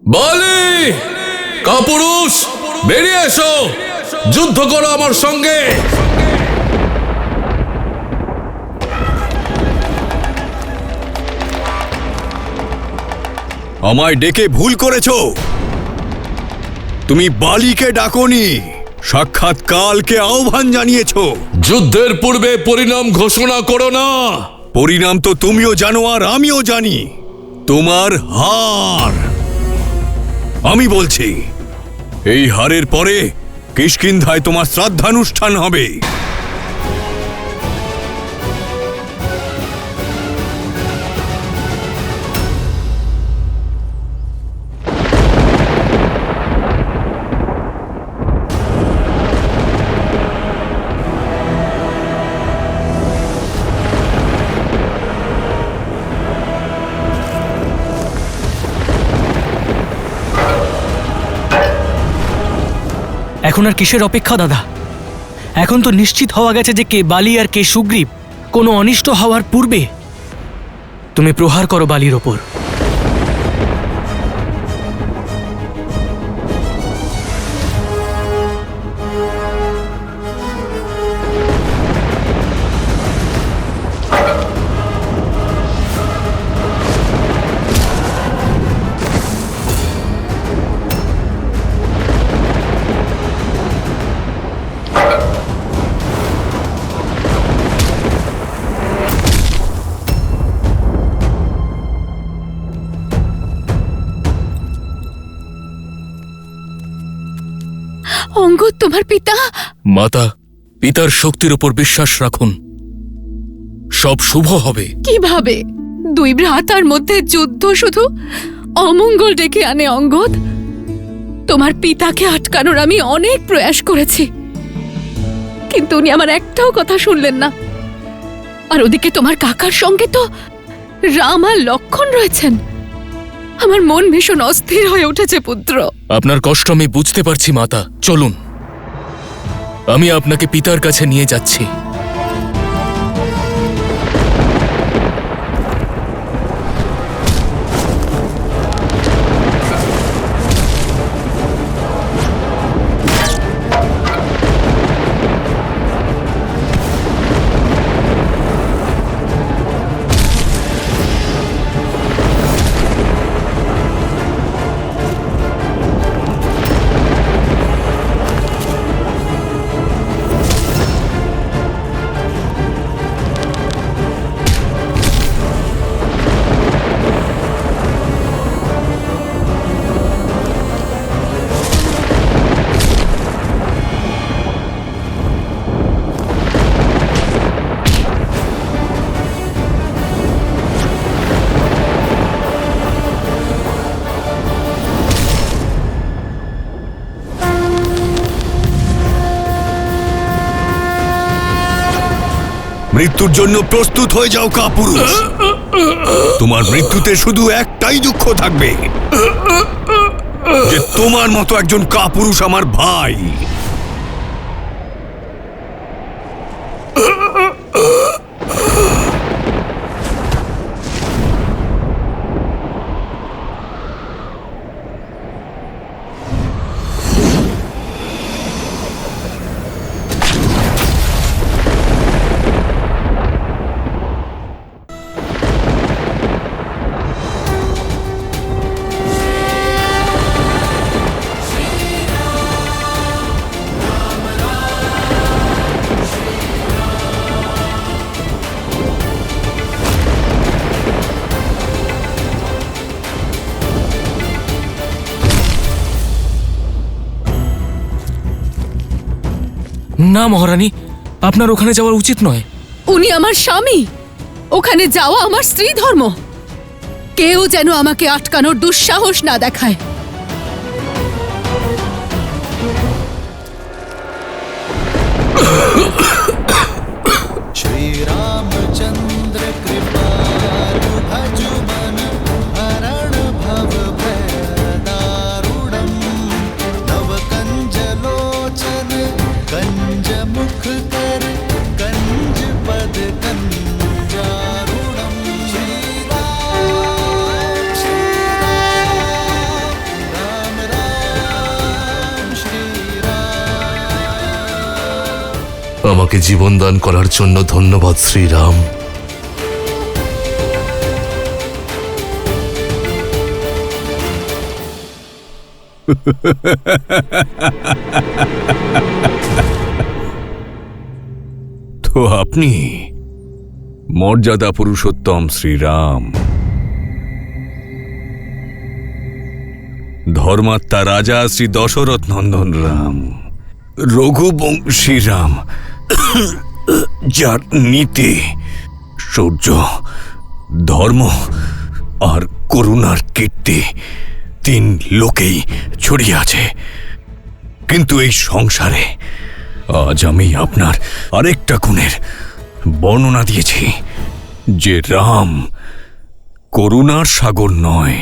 বালি, কাপুরুষ, বেরিয়ে এসো, যুদ্ধ করো আমার সঙ্গে। আমায় ডেকে ভুল করেছো। তুমি বালিকে ডাকোনি, সাক্ষাৎ কালকে আহ্বান জানিয়েছো। যুদ্ধের পূর্বে পরিণাম ঘোষণা করো না। পরিণাম তো তুমিও জানো আর আমিও জানি, তোমার হার। আমি বলছি, এই হারের পরে কিষ্কিন্ধায় তোমার শ্রাদ্ধানুষ্ঠান হবে। এখন আর কিসের অপেক্ষা দাদা? এখন তো নিশ্চিত হওয়া গেছে যে কে বালি আর কে সুগ্রীব। কোনো অনিষ্ট হওয়ার পূর্বে তুমি প্রহার করো বালির ওপর। অঙ্গদ তোমার পিতা? মাতা, পিতার শক্তির উপর বিশ্বাস রাখুন, সব শুভ হবে। কিভাবে? দুই ভ্রাতার মধ্যে যুদ্ধ শুধু অমঙ্গল ডেকে আনে অঙ্গদ। তোমার পিতাকে আটকানোর আমি অনেক প্রয়াস করেছি, কিন্তু উনি আমার একটাও কথা শুনলেন না। আর ওদিকে তোমার কাকার সঙ্গে তো রাম আর লক্ষণ রয়েছেন। আমার মন ভীষণ অস্থির হয়ে উঠেছে পুত্র। আপনার কষ্ট আমি বুঝতে পারছি মাতা, চলুন, আমি আপনাকে পিতার কাছে নিয়ে যাচ্ছি। মৃত্যুর জন্য প্রস্তুত হয়ে যাও কাপুরুষ। তোমার মৃত্যুতে শুধু একটাই দুঃখ থাকবে, যে তোমার মতো একজন কাপুরুষ আমার ভাই। না মহারানী, আপনার ওখানে যাওয়া উচিত নয়। উনি আমার স্বামী, ওখানে যাওয়া আমার স্ত্রী ধর্ম। কেউ যেন আমাকে আটকানোর দুঃসাহস না দেখায়। श्रीरामचंद्र कृपालु भजु मन हरण भव भय दारुणम् नव कंज लोचन कंज मुख कर कंज पद कंजारुणम् श्रीराम श्रीराम আমাকে জীবনদান করার জন্য ধন্যবাদ শ্রীরাম। তো আপনি মর্যাদা পুরুষোত্তম শ্রীরাম, ধর্মাত্মা রাজা শ্রী দশরথ নন্দন রাম, রঘুবংশী রাম, যার নীতি, সূর্য, ধর্ম আর করুণার কীর্তি তিন লোকেই ছড়িয়ে আছে। কিন্তু এই সংসারে আজ আমি আপনার আরেকটা গুণের বর্ণনা দিয়েছি, যে রাম করুণার সাগর নয়,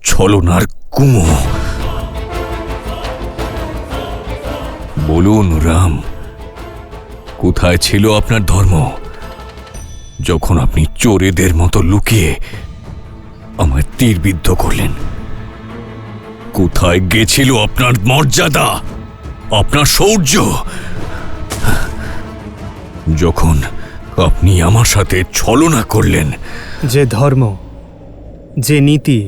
ছলনার কুমো। বলুন রাম, কোথায় ছিল আপনার ধর্ম যখন আপনি চোরেদের মতো লুকিয়ে আমায় তীরবিদ্ধ করলেন? কোথায় গেছিল আপনার মর্যাদা, আপনার শৌর্য, যখন আপনি আমার সাথে ছলনা করলেন? যে ধর্ম, যে নীতি,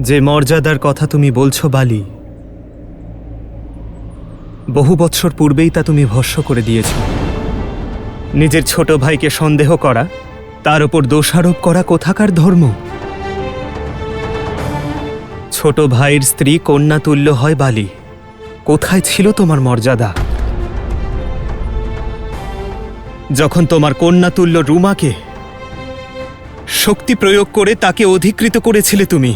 যে মর্যাদার কথা তুমি বলছো বালি, বহু বৎসর পূর্বেই তা তুমি ভস্ম করে দিয়েছ। নিজের ছোট ভাইকে সন্দেহ করা, তার উপর দোষারোপ করা কোথাকার ধর্ম? ছোট ভাইয়ের স্ত্রী কন্যা তুল্য হয় বালি, কোথায় ছিল তোমার মর্যাদা? যখন তোমার কন্যা তুল্য রুমাকে শক্তি প্রয়োগ করে তাকে অধিকৃত করেছিলে তুমি,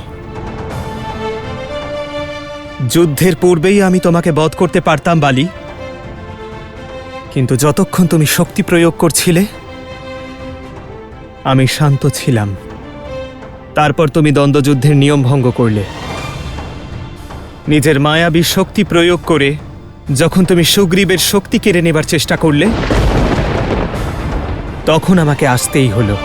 যুদ্ধের পূর্বেই আমি তোমাকে বধ করতে পারতাম বালি, কিন্তু যতক্ষণ তুমি শক্তি প্রয়োগ করছিলে আমি শান্ত ছিলাম। তারপর তুমি দ্বন্দ্বযুদ্ধের নিয়ম ভঙ্গ করলে। নিজের মায়াবী শক্তি প্রয়োগ করে যখন তুমি সুগ্রীবের শক্তি কেড়ে নেবার চেষ্টা করলে, তখন আমাকে আসতেই হলো।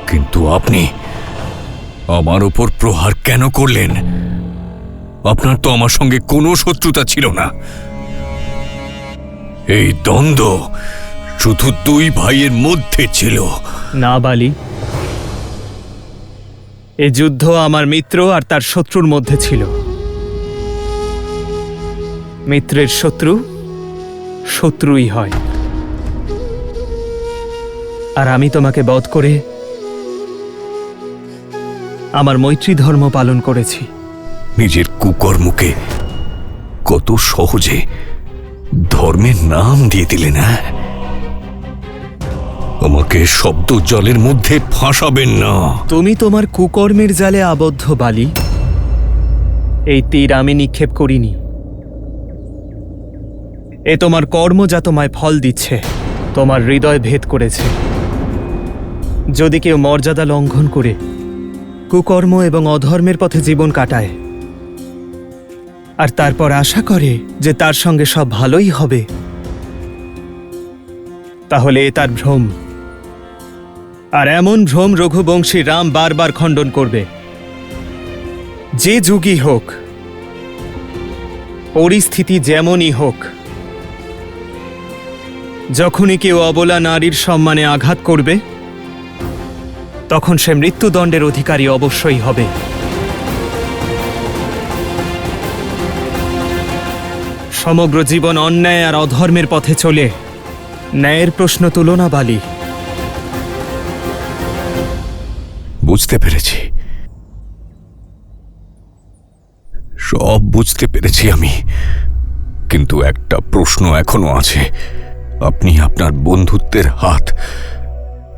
কিন্তু আপনি আমার উপর প্রহার কেন করলেন? আপনার তো আমার সঙ্গে কোনো শত্রুতা ছিল না। এই দ্বন্দ্ব শুধু দুই ভাইয়ের মধ্যে ছিল। না বালি, এই যুদ্ধ আমার মিত্র আর তার শত্রুর মধ্যে ছিল। মিত্রের শত্রু শত্রুই হয়। আর আমি তোমাকে বধ করে আমার মৈত্রী ধর্ম পালন করেছি। নিজের কুকর্মকে কত সহজে ধর্মের নাম দিয়ে দিলেন। না, আমাকে শব্দ জলের মধ্যে ফাঁসাবেন না। তুমি তোমার কুকর্মের জালে আবদ্ধ বালি। এই তীর আমি নিক্ষেপ করিনি, এ তোমার কর্ম যা তোমায় ফল দিচ্ছে, তোমার হৃদয় ভেদ করেছে। যদি কেউ মর্যাদা লঙ্ঘন করে কুকর্ম এবং অধর্মের পথে জীবন কাটায় আর তারপর আশা করে যে তার সঙ্গে সব ভালোই হবে, তাহলে এ তার ভ্রম। আর এমন ভ্রম রঘুবংশী রাম বারবার খণ্ডন করবে। যে যুগই হোক, পরিস্থিতি যেমনই হোক, যখনই কেউ অবলা নারীর সম্মানে আঘাত করবে, তখন সে মৃত্যুদণ্ডের অধিকারী অবশ্যই হবে। সমগ্র জীবন অন্যায় আর অধর্মের পথে চলে ন্যায়ের প্রশ্ন তুলো না বালি। বুঝতে পেরেছি, সব বুঝতে পেরেছি আমি। কিন্তু একটা প্রশ্ন এখনো আছে। আপনি আপনার বন্ধুত্বের হাত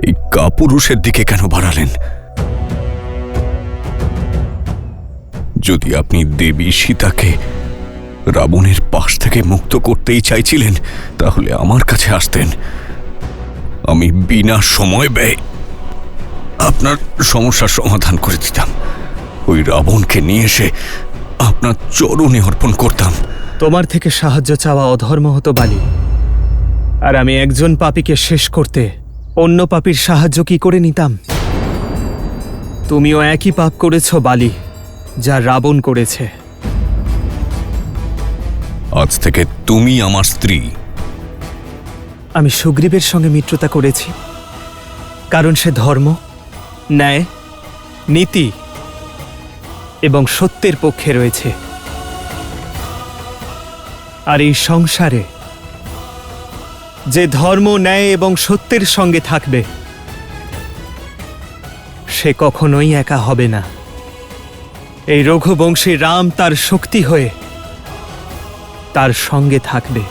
এই কাপুরুষের দিকে কেন বাড়ালেন? যদি আপনি দেবী সীতাকে রাবণের পাশ থেকে মুক্ত করতেই চাইছিলেন, তাহলে আমার কাছে আসতেন। আমি বিনা সময় ব্যয় আপনার সমস্যার সমাধান করে দিতাম। ওই রাবণকে নিয়ে এসে আপনার চরণে অর্পণ করতাম। তোমার থেকে সাহায্য চাওয়া অধর্ম হতো বালি। আর আমি একজন পাপীকে শেষ করতে অন্য পাপীর সাহায্য কি করে নিতাম? তুমিও একই পাপ করেছ বালি। যা রাবণ করেছে। আজ থেকে তুমি আমার স্ত্রী। আমি সুগ্রীবের সঙ্গে মিত্রতা করেছি কারণ সে ধর্ম, ন্যায়, নীতি এবং সত্যের পক্ষে রয়েছে। আর এই সংসারে যে ধর্ম, ন্যায় এবং সত্যের সঙ্গে থাকবে সে কখনোই একা হবে না। এই রঘুবংশী রাম তার শক্তি হয়ে তার সঙ্গে থাকবে।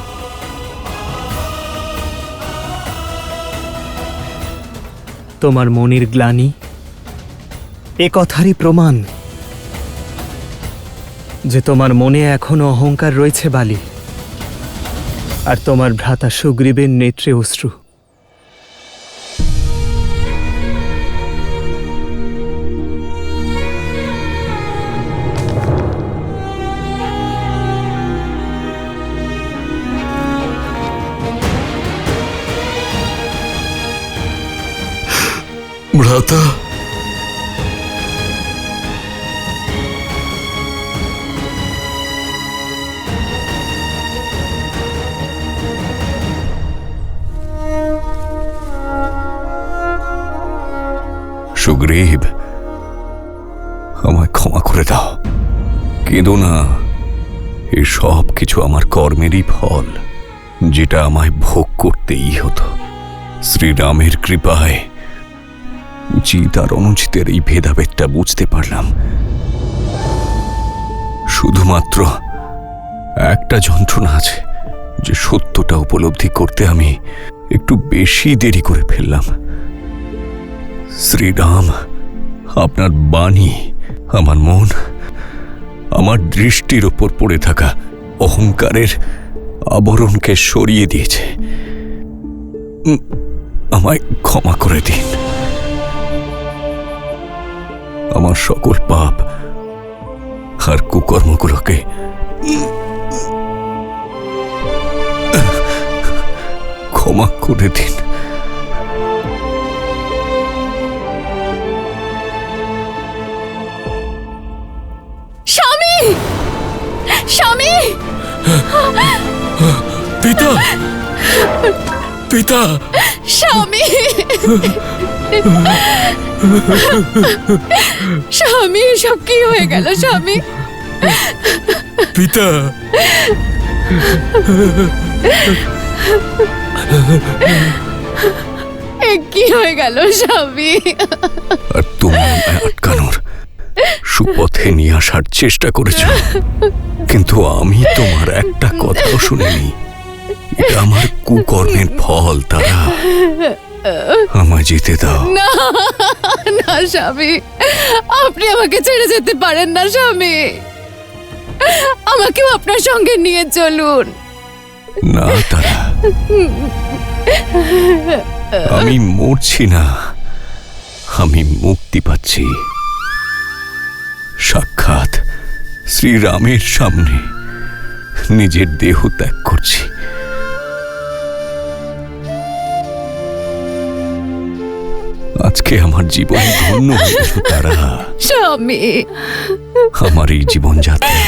তোমার মনের গ্লানি এ কথারই প্রমাণ যে তোমার মনে এখনো অহংকার রয়েছে বালি, আর তোমার ভ্রাতা সুগ্রীবের নেত্রে অশ্রু। ভ্রাতা, সুগ্রীব, আমায় ক্ষমা করে দাও। কেঁদো না, এই সব কিছু আমার কর্মেরই ফল, যেটা আমায় ভোগ করতেই হতো। শ্রীরামের কৃপায় উচিত আর অনুচিতের এই ভেদাভেদটা বুঝতে পারলাম। শুধুমাত্র একটা যন্ত্রণা আছে, যে সত্যটা উপলব্ধি করতে আমি একটু বেশি দেরি করে ফেললাম। শ্রীরাম, আপনার বাণী আমার মন, আমার দৃষ্টির ওপর পড়ে থাকা অহংকারের আবরণকে সরিয়ে দিয়েছে। আমায় ক্ষমা করে দিন। আমার সকল পাপ আর কুকর্মগুলোকে ক্ষমা করে দিন। স্বামী, স্বামী, পিতা, পিতা, স্বামী, স্বামী, সব কি হয়ে গেল স্বামী? পিতা, এ কি হয়ে গেল স্বামী? আর তুমি আমায় আটকানোর, সুপথে নিয়ে আসার চেষ্টা করেছ, কিন্তু আমি তোমার একটা কথাও শুনিনি। এটা আমার কুকর্মের ফল। তারা, আমায় যেতে দাও। না না স্বামী, আপনি আমাকে ছেড়ে যেতে পারেন না স্বামী। আমাকেও আপনার সঙ্গে নিয়ে চলুন। না তারা, আমি মরছি না, আমি মুক্তি পাচ্ছি। সাক্ষাৎ শ্রীরামের সামনে নিজের দেহ ত্যাগ করছি। আজকে আমার জীবন ধন্য হয়ে গেল তারা। স্বামী, আমার এই জীবনযাত্রা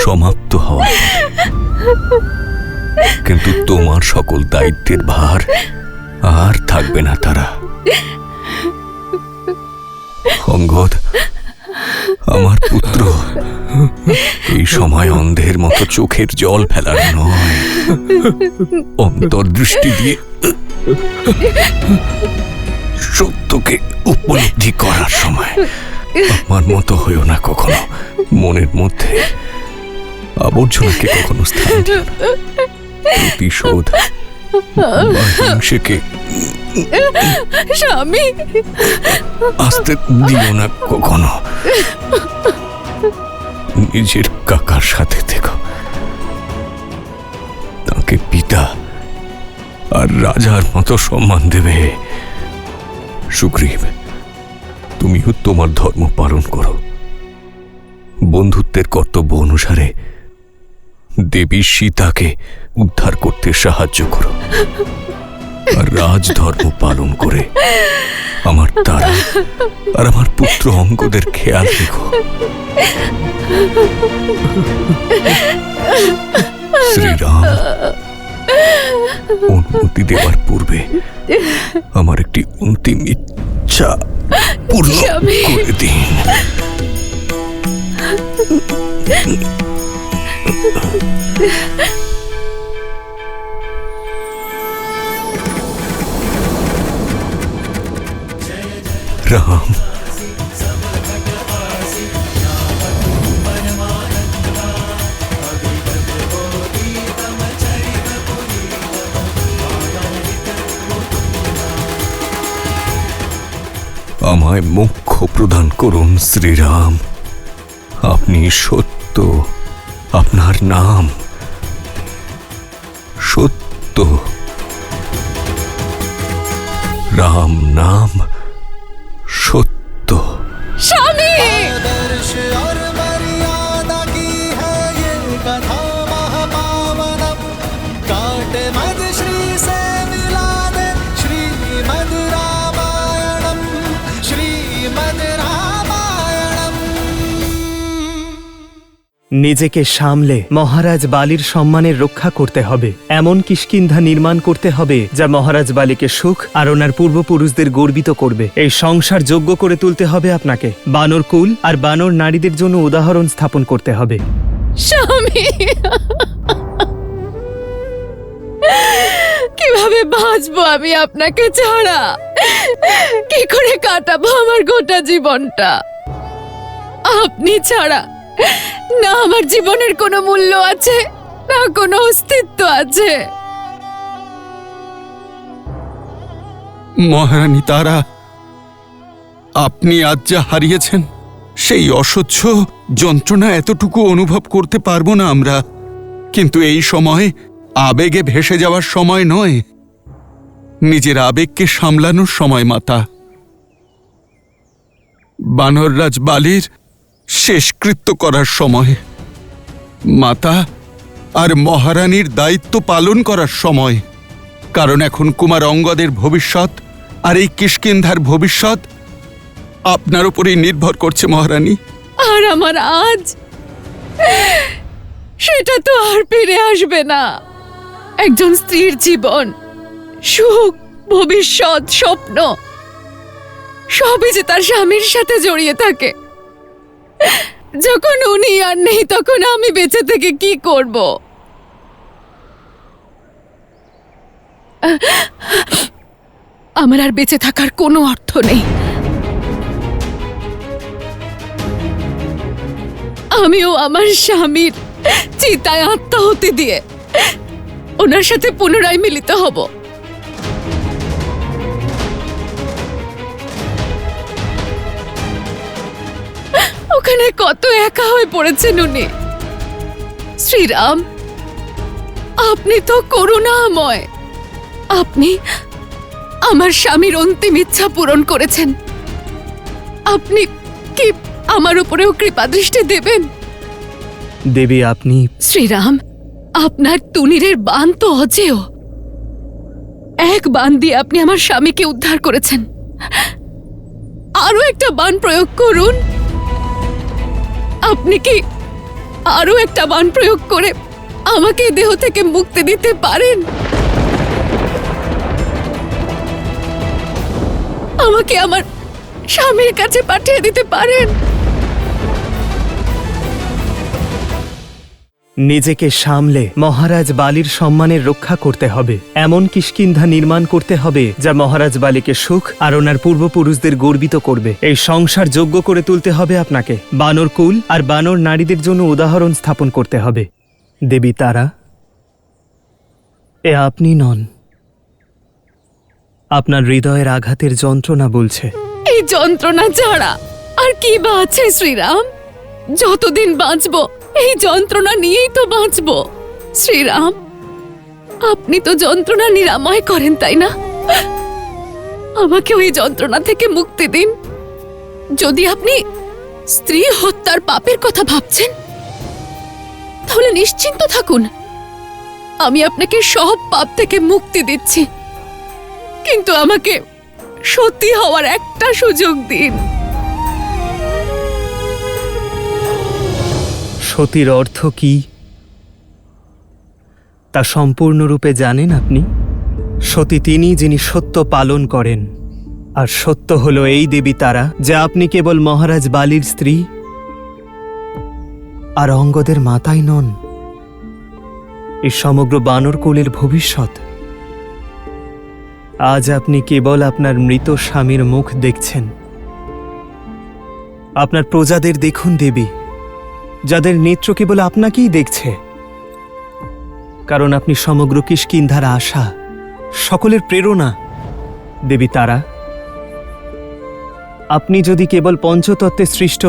সমাপ্ত হওয়ার পথে। কিন্তু তোমার সকল দায়িত্বের ভার আর থাকবে না তারা। অঙ্গদ, আমার পুত্র, এই সময় অন্ধের মতো চোখের জল ফেলার নয়, অন্তর্দৃষ্টি দিয়ে সত্যকে উপলব্ধি করার সময়। আমার মতো হইও না কখনো। মনের মধ্যে আবর্জনাকে কখনো স্থান দিও না। প্রতিশোধ বা হিংসেকে স্বামী, আসতে দিও না কখনো। নিজের কাকার সাথে থেকো, তাকে পিতা আর রাজার মতো সম্মান দেবে। সুগ্রীব, তুমিও তোমার ধর্ম পালন করো। বন্ধুত্বের কর্তব্য অনুসারে দেবী সীতাকে উদ্ধার করতে সাহায্য করো। আর রাজধর্ম পালন করে আমার তারা আর আমার পুত্র অঙ্গদের খেয়াল রেখো। শ্রীরাম, অনুমতি দেওয়ার পূর্বে আমার একটি অন্তিম ইচ্ছা পূর্ণ করে দিন। রাম, আমায় মোক্ষ প্রদান করুন শ্রীরাম। আপনি সত্য, আপনার নাম সত্য। রাম নাম সত্য। স্বামী, आदर्श और मर्यादा की है ये कथा महापावनम। काट मद श्री से मिला दे श्रीमद् रामायणम, श्रीमद् रामायणम। নিজেকে সামলে মহারাজ বালির সম্মানের রক্ষা করতে হবে। এমন কিষ্কিন্ধা নির্মাণ করতে হবে যা মহারাজ বালিকে সুখ আর ওনার পূর্বপুরুষদের গর্বিত করবে। এই সংসার যোগ্য করে তুলতে হবে আপনাকে। বানর কুল আর বানর নারীদের জন্য উদাহরণ স্থাপন করতে হবে। স্বামী, কিভাবে বাঁচবো আমি আপনাকে ছাড়া? কি করে কাটাবো আমার গোটা জীবনটা? আপনি ছাড়া না আমার জীবনের কোনো মূল্য আছে, না কোনো অস্তিত্ব আছে। মহারানী তারা, আপনি আজ যা হারিয়েছেন সেই অসহ্য যন্ত্রণা এতটুকু অনুভব করতে পারবো না আমরা। কিন্তু এই সময় আবেগে ভেসে যাওয়ার সময় নয়, নিজের আবেগকে সামলানোর সময় মাতা। বানররাজ বালির শেষকৃত্য করার সময়, মাতা আর মহারানীর দায়িত্ব পালন করার সময়। কারণ এখন কুমার অঙ্গদের ভবিষ্যৎ আর এই কিষ্কিন্ধার ভবিষ্যৎ আপনার উপরেই নির্ভর করছে মহারানী। আর আমার আজ সেটা তো আর ফিরে আসবে না। একজন স্ত্রীর জীবন, সুখ, ভবিষ্যৎ, স্বপ্ন সবই যে তার স্বামীর সাথে জড়িয়ে থাকে। যখন উনি আর নেই তখন আমি বেঁচে থেকে কি করব? আমার আর বেঁচে থাকার কোনো অর্থ নেই। আমিও আমার স্বামীর চিতায় আত্মাহুতি দিয়ে ওনার সাথে পুনরায় মিলিত হব। ওখানে কত একা হয়ে পড়েছেন উনি। শ্রীরাম, আপনি তো করুণাময়। আপনি আমার স্বামীর অন্তিম ইচ্ছা পূরণ করেছেন। আপনি কি আমার উপরেও কৃপা দৃষ্টি দেবেন? দেবী, আপনি শ্রীরাম, আপনার তুনিরের বান তো অজেয়। এক বান দিয়ে আপনি আমার স্বামীকে উদ্ধার করেছেন। আরো একটা বান প্রয়োগ করুন। আপনি কি আরো একটা বান প্রয়োগ করে আমাকে দেহ থেকে মুক্তি দিতে পারেন? আমাকে আমার স্বামীর কাছে পাঠিয়ে দিতে পারেন? নিজেকে সামলে মহারাজ বালির সম্মানের রক্ষা করতে হবে। এমন কিষ্কিন্ধা নির্মাণ করতে হবে যা মহারাজ বালিকে সুখ আর ওনার পূর্বপুরুষদের গর্বিত করবে। এই সংসার যোগ্য করে তুলতে হবে আপনাকে। বানর কুল আর বানর নারীদের জন্য উদাহরণ স্থাপন করতে হবে। দেবী তারা, এ আপনি নন। আপনার হৃদয়ের আঘাতের যন্ত্রণা বলছে। এই যন্ত্রণা ছাড়া আর কি বা আছে শ্রীরাম? যতদিন বাঁচবো এই যন্ত্রণা নিয়েই তো বাঁচবো। শ্রীরাম, আপনি তো যন্ত্রণা নিরাময় করেন, তাই না? আমাকে ওই যন্ত্রণা থেকে মুক্তি দিন। যদি আপনি স্ত্রী হত্যার পাপের কথা ভাবছেন তাহলে নিশ্চিন্ত থাকুন, আমি আপনাকে সব পাপ থেকে মুক্তি দিচ্ছি। কিন্তু আমাকে সত্যি হওয়ার একটা সুযোগ দিন। সতীর অর্থ কি তা সম্পূর্ণরূপে জানেন আপনি? সতী তিনি যিনি সত্য পালন করেন, আর সত্য হলো এই দেবী তারা যে আপনি কেবল মহারাজ বালির স্ত্রী আর অঙ্গদের মাতাই নন, এই সমগ্র বানর কুলের ভবিষ্যৎ। আজ আপনি কেবল আপনার মৃত স্বামীর মুখ দেখছেন। আপনার প্রজাদের দেখুন দেবী, যাদের নেত্র কেবল আপনাকেই দেখছে, কারণ আপনি সমগ্র কিষ্কিন্ধার আশা, সকলের প্রেরণা। দেবী তারা, আপনি যদি কেবল পঞ্চতত্ত্বে সৃষ্ট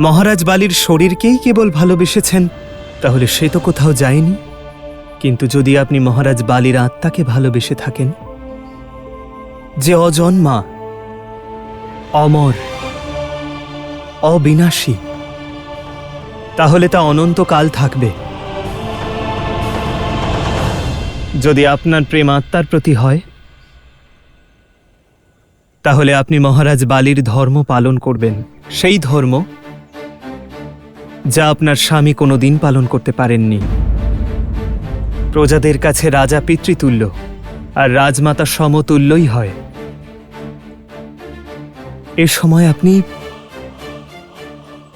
মহারাজ বালির শরীরকেই কেবল ভালোবেসেছেন, তাহলে সে তো কোথাও যায়নি। কিন্তু যদি আপনি মহারাজ বালির আত্মাকে ভালোবেসে থাকেন, যে অজন্মা, অমর, অবিনাশী, তাহলে তা অনন্তকাল থাকবে। যদি আপনার প্রেম আত্মার প্রতি হয়, তাহলে আপনি মহারাজ বালির ধর্ম পালন করবেন, সেই ধর্ম যা আপনার স্বামী কোনোদিন পালন করতে পারেননি। প্রজাদের কাছে রাজা পিতৃতুল্য আর রাজমাতা সমতুল্যই হয়। এ সময় আপনি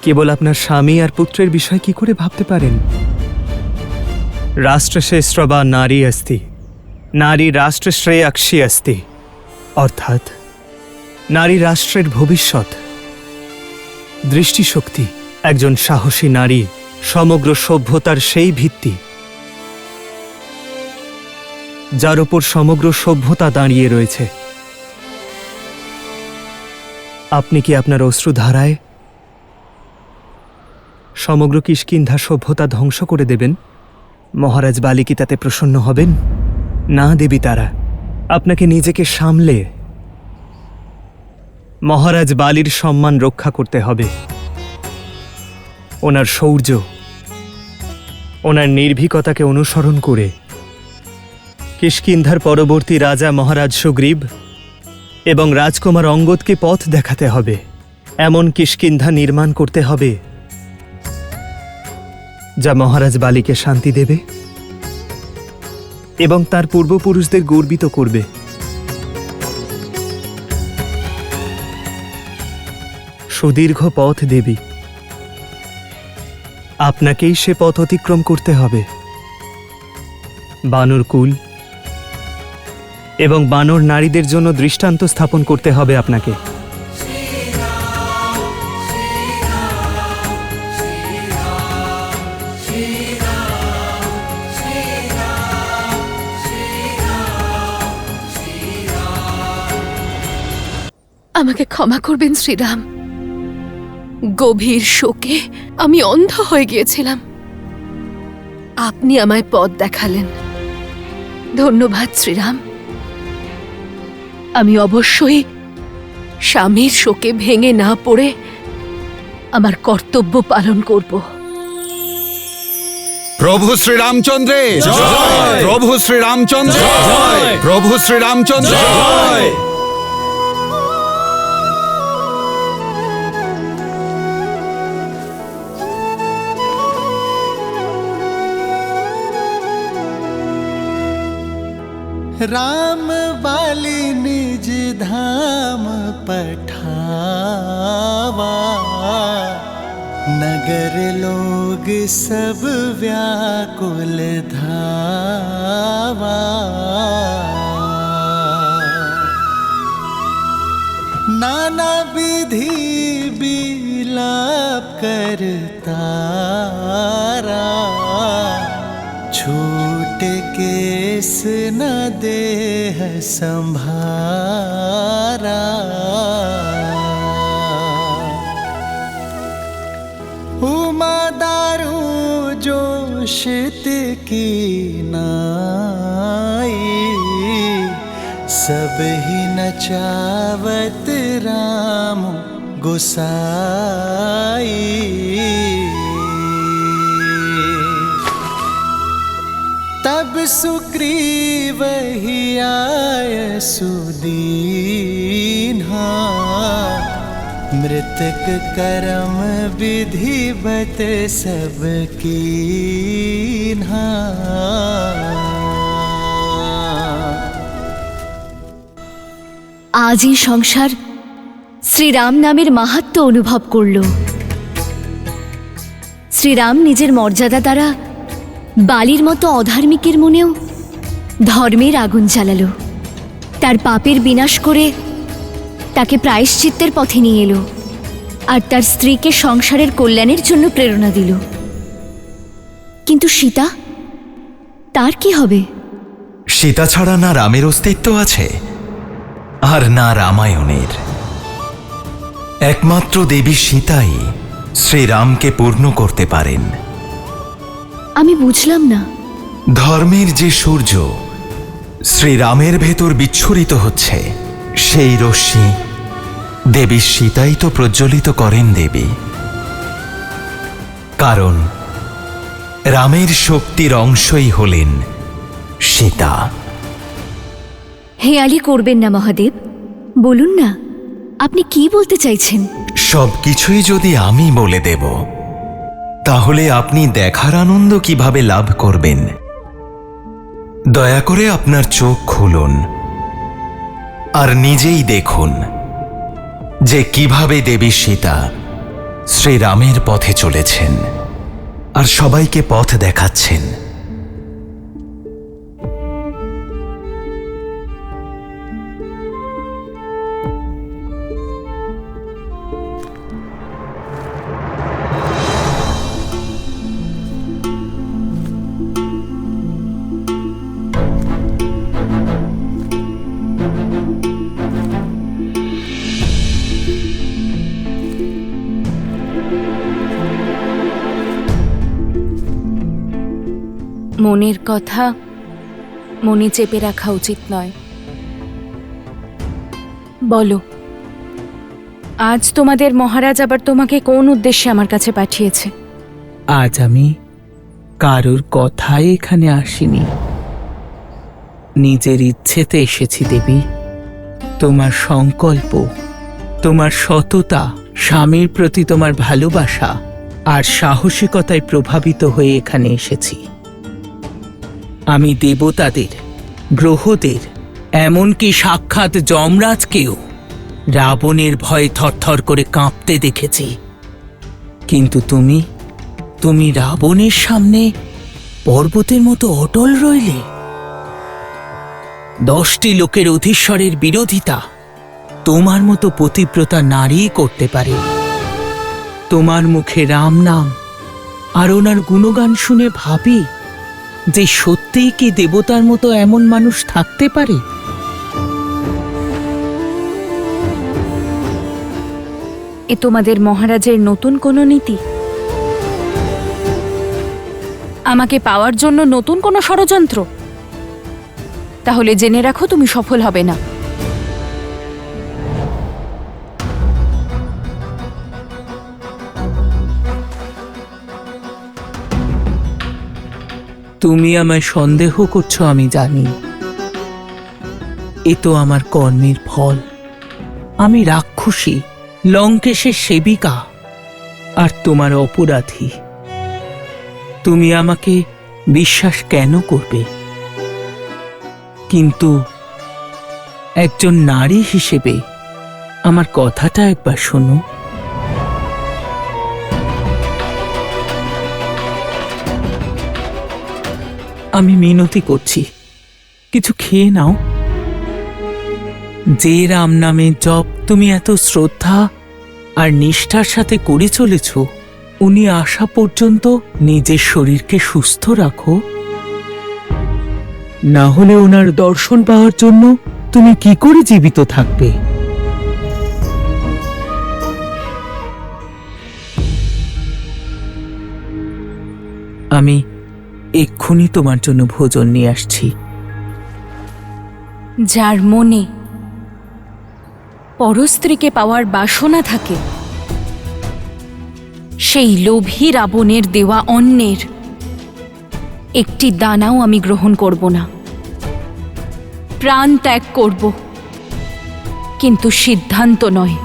কেবল আপনার স্বামী আর পুত্রের বিষয় কি করে ভাবতে পারেন? রাষ্ট্রশ্রেষ্ঠ বা নারী অস্তি, নারী রাষ্ট্রশ্রেয়াক্ষী অস্তি, অর্থাৎ নারী রাষ্ট্রের ভবিষ্যৎ, দৃষ্টিশক্তি। একজন সাহসী নারী সমগ্র সভ্যতার সেই ভিত্তি যার ওপর সমগ্র সভ্যতা দাঁড়িয়ে রয়েছে। আপনি কি আপনার অশ্রুধারায় সমগ্র কিষ্কিন্ধা সভ্যতা ধ্বংস করে দেবেন? মহারাজ বালি কি তাতে প্রসন্ন হবেন? না দেবী তারা, আপনাকে নিজেকে সামলে মহারাজ বালির সম্মান রক্ষা করতে হবে। ওনার শৌর্য, ওনার নির্ভীকতাকে অনুসরণ করে কিষ্কিন্ধার পরবর্তী রাজা মহারাজ সুগ্রীব এবং রাজকুমার অঙ্গদকে পথ দেখাতে হবে। এমন কিষ্কিন্ধা নির্মাণ করতে হবে যা মহারাজ বালিকে শান্তি দেবে এবং তার পূর্বপুরুষদের গর্বিত করবে। সুদীর্ঘ পথ দেবী, আপনাকেই সে পথ অতিক্রম করতে হবে। বানর কুল এবং বানর নারীদের জন্য দৃষ্টান্ত স্থাপন করতে হবে আপনাকে। আমাকে ক্ষমা করবেন শ্রীরাম। গভীর শোকে আমি অন্ধ হয়ে গিয়েছিলাম। আপনি আমায় পথ দেখালেন, ধন্যবাদ শ্রীরাম। আমি অবশ্যই স্বামীর শোকে ভেঙে না পড়ে আমার কর্তব্য পালন করব। প্রভু শ্রীরামচন্দ্রে জয়, প্রভু শ্রীরামচন্দ্র জয়, প্রভু শ্রীরামচন্দ্র জয়। राम बाली निज धाम पठावा, नगर लोग सब व्याकुल धावा। नाना विधि बिलाप करतारा, छूट केस न देह संभारा। उमा दारू जोशित की नाई, सब ही नचावत राम गोसाई। तब सुग्रीव ही आय सुदीन्हा मृतक करम विधिवत सब कीन्हा। আজ এই সংসার শ্রীরাম নামের মাহাত্ম্য অনুভব করল। শ্রীরাম নিজের মর্যাদা দ্বারা বালির মতো অধার্মিকের মনেও ধর্মের আগুন জ্বালালো, তার পাপের বিনাশ করে তাকে প্রায়শ্চিত্তের পথে নিয়ে এলো, আর তার স্ত্রীকে সংসারের কল্যাণের জন্য প্রেরণা দিল। কিন্তু সীতা, তার কি হবে? সীতা ছাড়া না রামের অস্তিত্ব আছে আর না রামায়ণের। একমাত্র দেবী সীতাই শ্রীরামকে পূর্ণ করতে পারেন। আমি বুঝলাম না। ধর্মের যে সূর্য শ্রীরামের ভেতর বিচ্ছুরিত হচ্ছে, সেই রশ্মি দেবী সীতাই তো প্রজ্বলিত করেন দেবী। কারণ রামের শক্তির অংশই হলেন সীতা। হেয়ালি করবেন না মহাদেব, বলুন না আপনি কি বলতে চাইছেন। সবকিছুই যদি আমি বলে দেব, তাহলে আপনি দেখার আনন্দ কিভাবে লাভ করবেন? দয়া করে আপনার চোখ খুলুন আর নিজেই দেখুন যে কিভাবে দেবী সীতা শ্রীরামের পথে চলেছেন আর সবাইকে পথ দেখাচ্ছেন। মনের কথা মনে চেপে রাখা উচিত নয়। বলো, আজ তোমাদের মহারাজ আবার তোমাকে কোন উদ্দেশ্যে আমার কাছে পাঠিয়েছে? আজ আমি কারুর কথাই এখানে আসিনি, নিজের ইচ্ছেতে এসেছি দেবী। তোমার সংকল্প, তোমার সততা, স্বামীর প্রতি তোমার ভালোবাসা আর সাহসিকতায় প্রভাবিত হয়ে এখানে এসেছি। আমি দেবতাদের, গ্রহদের, এমনকি সাক্ষাৎ যমরাজকেও রাবণের ভয়ে থরথর করে কাঁপতে দেখেছি। কিন্তু তুমি রাবণের সামনে পর্বতের মতো অটল রইলে। 10টি লোকের অধীশ্বরের বিরোধিতা তোমার মতো পতিব্রতা নারী করতে পারে। তোমার মুখে রাম নাম আর ওনার গুণগান শুনে ভাবি যে সত্যিই কি দেবতার মতো এমন মানুষ থাকতে পারে? এ তোমাদের মহারাজের নতুন কোনো নীতি? আমাকে পাওয়ার জন্য নতুন কোনো ষড়যন্ত্র? তাহলে জেনে রাখো, তুমি সফল হবে না। তুমি আমায় সন্দেহ করছো, আমি জানি। এ তো আমার কর্মের ফল। আমি রাক্ষসী, লঙ্কেশের সেবিকা, আর তোমার অপরাধী। তুমি আমাকে বিশ্বাস কেন করবে? কিন্তু একজন নারী হিসেবে আমার কথাটা একবার শোনো। আমি মিনতি করছি, কিছু খেয়ে নাও। যে রাম নামের জপ তুমি এত শ্রদ্ধা আর নিষ্ঠার সাথে করে চলেছ, উনি আসা পর্যন্ত নিজের শরীরকে সুস্থ রাখো। না হলে ওনার দর্শন পাওয়ার জন্য তুমি কি করে জীবিত থাকবে? আমি এক্ষুনি তোমার জন্য ভোজন নিয়ে আসছি। যার মনে পরস্ত্রীকে পাওয়ার বাসনা থাকে, সেই লোভী রাবণের দেওয়া অন্নের একটি দানাও আমি গ্রহণ করব না। প্রাণ ত্যাগ করব, কিন্তু সিদ্ধান্ত নয়।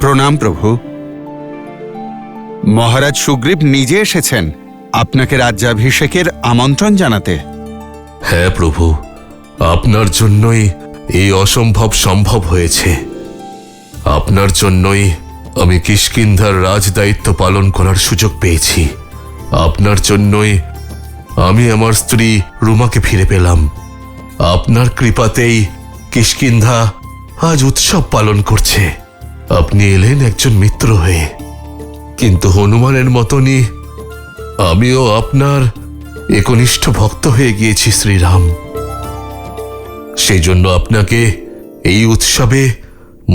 প্রণাম প্রভু। মহারাজ সুগ্রীব নিজে এসেছেন আপনাকে রাজ্যাভিষেকের আমন্ত্রণ জানাতে। হ্যাঁ প্রভু, আপনার জন্যই এই অসম্ভব সম্ভব হয়েছে। আপনার জন্যই আমি কিষ্কিন্ধার রাজদায়িত্ব পালন করার সুযোগ পেয়েছি। আপনার জন্যই আমি আমার স্ত্রী রুমাকে ফিরে পেলাম। আপনার কৃপাতেই কিষ্কিন্ধা আজ উৎসব পালন করছে। আপনি এলেন একজন মিত্র হয়ে, কিন্তু হনুমানের মতনই আমিও আপনার একনিষ্ঠ ভক্ত হয়ে গিয়েছি শ্রীরাম। সেই জন্য আপনাকে এই উৎসবে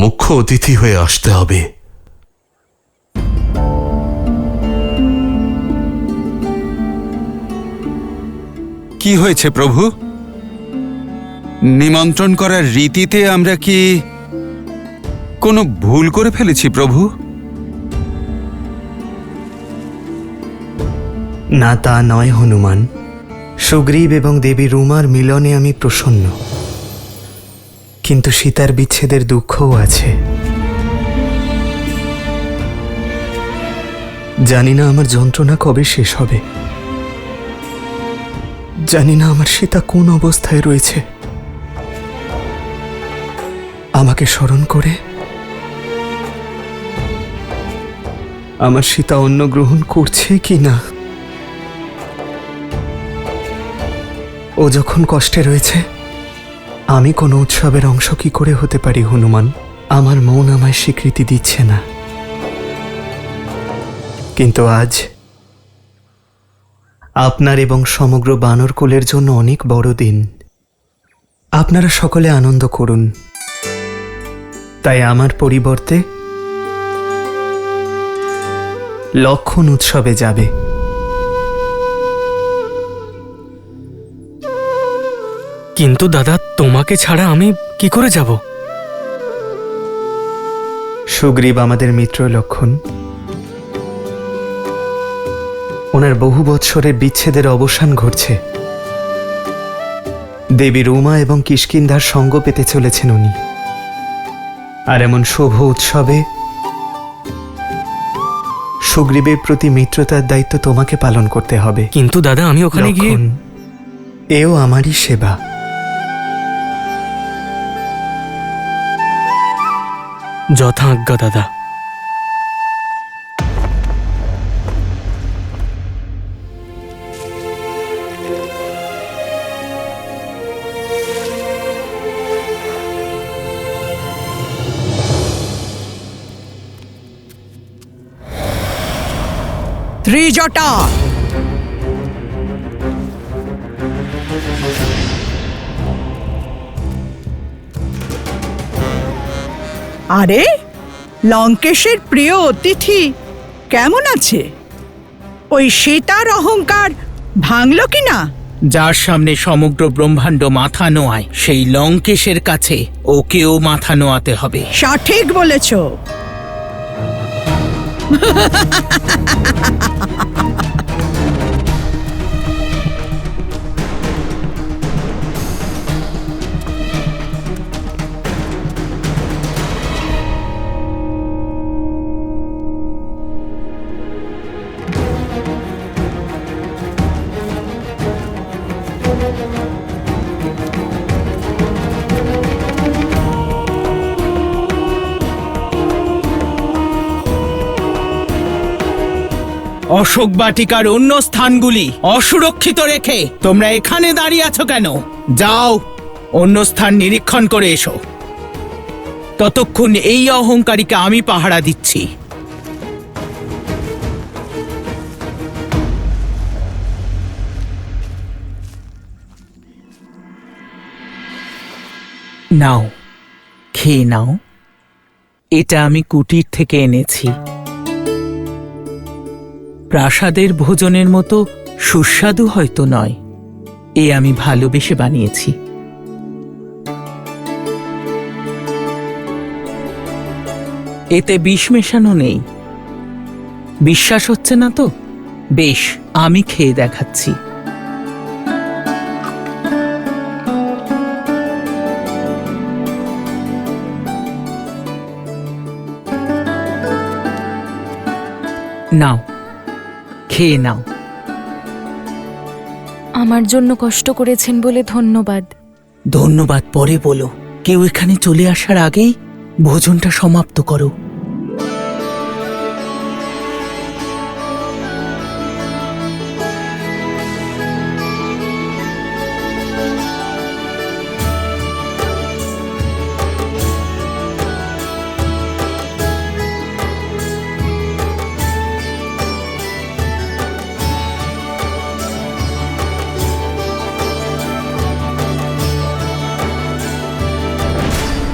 মুখ্য অতিথি হয়ে আসতে হবে। কি হয়েছে প্রভু? নিমন্ত্রণ করার রীতিতে আমরা কি কোনো ভুল করে ফেলেছি প্রভু? না, তা নয় হনুমান। সুগ্রীব এবং দেবী রুমার মিলনে আমি প্রসন্ন, কিন্তু সীতার বিচ্ছেদের দুঃখও আছে। জানি না আমার যন্ত্রণা কবে শেষ হবে। জানি না আমার সীতা কোন অবস্থায় রয়েছে। আমাকে স্মরণ করে আমার সীতা অন্ন গ্রহণ করছে কি না। ও যখন কষ্টে রয়েছে, আমি কোনো উৎসবের অংশ কি করে হতে পারি হনুমান? আমার মন আমায় স্বীকৃতি দিচ্ছে না। কিন্তু আজ আপনার এবং সমগ্র বানর কুলের জন্য অনেক বড় দিন। আপনারা সকলে আনন্দ করুন। তাই আমার পরিবর্তে লক্ষণ উৎসবে যাবে। কিন্তু দাদা, তোমাকে ছাড়া আমি কি করে যাব? সুগ্রীব আমাদের মিত্র লক্ষণ। ওনার বহু বৎসরের বিচ্ছেদের অবসান ঘটছে। দেবী রুমা এবং কিষ্কিন্ধার সঙ্গ পেতে চলেছেন উনি। আর এমন শুভ উৎসবে সুগ্রীবের প্রতি মিত্রতার দায়িত্ব তোমাকে পালন করতে হবে। কিন্তু দাদা, আমি ওখানে গিয়ে লক্ষণ, এও আমারই সেবা। যথা আজ্ঞা দাদা। ত্রিজটা, আরে লঙ্কেশের প্রিয় অতিথি কেমন আছে? ওই সীতার অহংকার ভাঙল কিনা? যার সামনে সমগ্র ব্রহ্মাণ্ড মাথা নোয়ায়, সেই লঙ্কেশের কাছে ওকেও মাথা নোয়াতে হবে। সঠিক বলেছ। অশোক বাটিকার অন্য স্থানগুলি অসুরক্ষিত রেখে তোমরা এখানে দাঁড়িয়ে আছো কেন? যাও, অন্য স্থান নিরীক্ষণ করে এসো। ততক্ষণ এই অহংকারীকে আমি পাহারা দিচ্ছি। নাও, খেয়ে নাও। এটা আমি কুটির থেকে এনেছি। প্রাসাদের ভোজনের মতো সুস্বাদু হয়তো নয়, এ আমি ভালোবেসে বানিয়েছি। এতে বিষ মেশানো নেই। বিশ্বাস হচ্ছে না তো? বেশ, আমি খেয়ে দেখাচ্ছি। নাও, খেয়ে নাও। আমার জন্য কষ্ট করেছেন বলে ধন্যবাদ। ধন্যবাদ পরে বলো, কেউ এখানে চলে আসার আগেই ভোজনটা সমাপ্ত করো।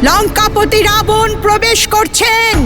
লঙ্কাপতি রাবণ প্রবেশ করছেন।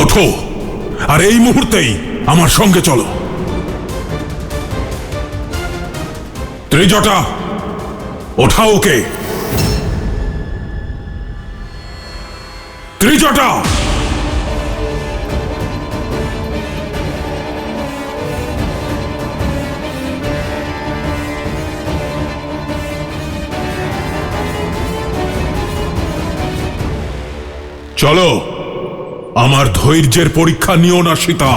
ওঠো, আর এই মুহূর্তেই আমার সঙ্গে চলো। ত্রিজটা, ওঠাও ওকে। ত্রিজটা, চলো। আমার ধৈর্যের পরীক্ষা নিও না সীতা।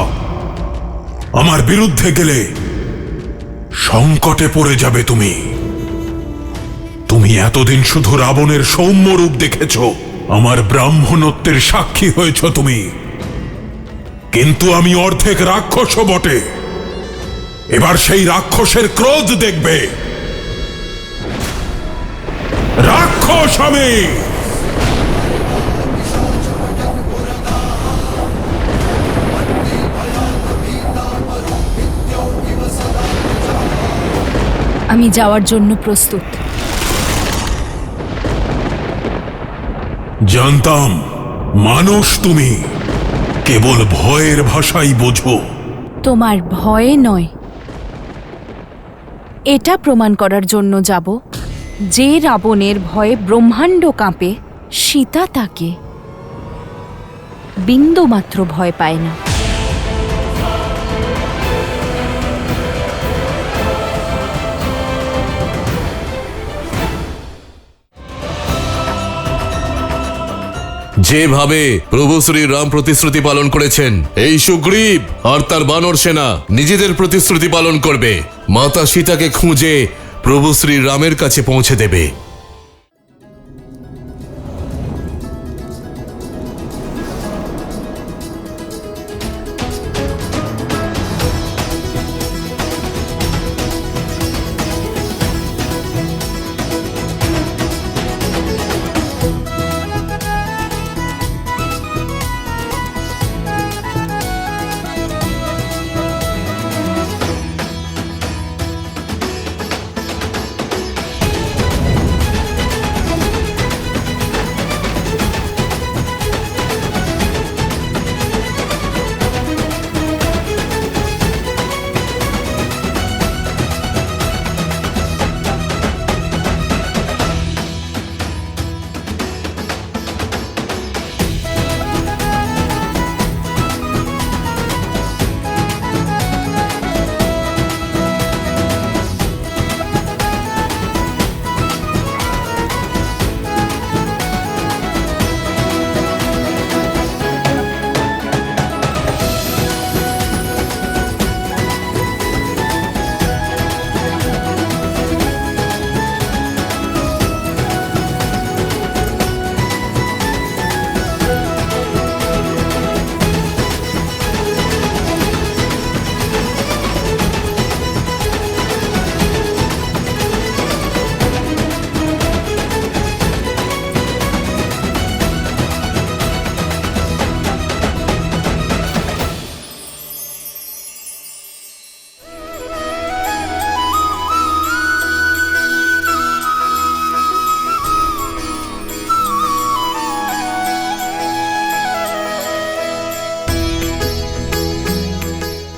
আমার বিরুদ্ধে গেলে সংকটে পড়ে যাবে তুমি। তুমি এতদিন শুধু রাবণের সৌম্য রূপ দেখেছ, আমার ব্রাহ্মণত্বের সাক্ষী হয়েছ তুমি, কিন্তু আমি অর্ধেক রাক্ষসও বটে। এবার সেই রাক্ষসের ক্রোধ দেখবে। রাক্ষস আমি। আমি যাওয়ার জন্য প্রস্তুত। জানতাম মানুষ তুমি, কেবল ভয়ের ভাষাই বোঝো। তোমার ভয়ে নয়, এটা প্রমাণ করার জন্য যাব যে রাবণের ভয়ে ব্রহ্মাণ্ড কাঁপে, সীতা তাকে বিন্দুমাত্র ভয় পায় না। যেভাবে প্রভু শ্রী রাম প্রতিশ্রুতি পালন করেছেন, এই সুগ্রীব আর তার বানর সেনা নিজেদের প্রতিশ্রুতি পালন করবে। মাতা সীতাকে খুঁজে প্রভু শ্রী রামের কাছে পৌঁছে দেবে।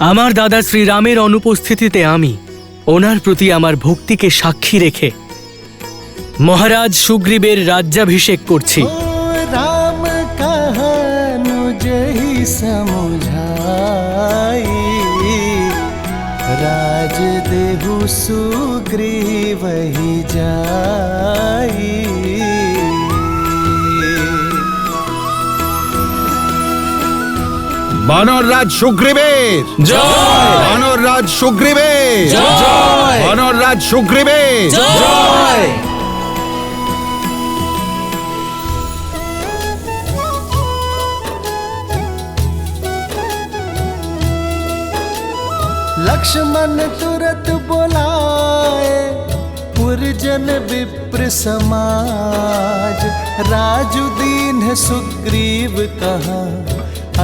আমার দাদা শ্রীরামের অনুপস্থিতিতে আমি ওনার প্রতি আমার ভক্তিকে সাক্ষী রেখে মহারাজ সুগ্রীবের রাজ্যাভিষেক করছি। राम कहनु जहि समुझाई, राज देहु सुग्रीव ही जाई। বানররাজ সুগ্রীবের জয়, বানররাজ সুগ্রীবের জয়, বানররাজ সুগ্রীবের জয়। लक्ष्मण तुरत बोलाए, पुरजन विप्र समाज। राजु दीन सुग्रीव कहा,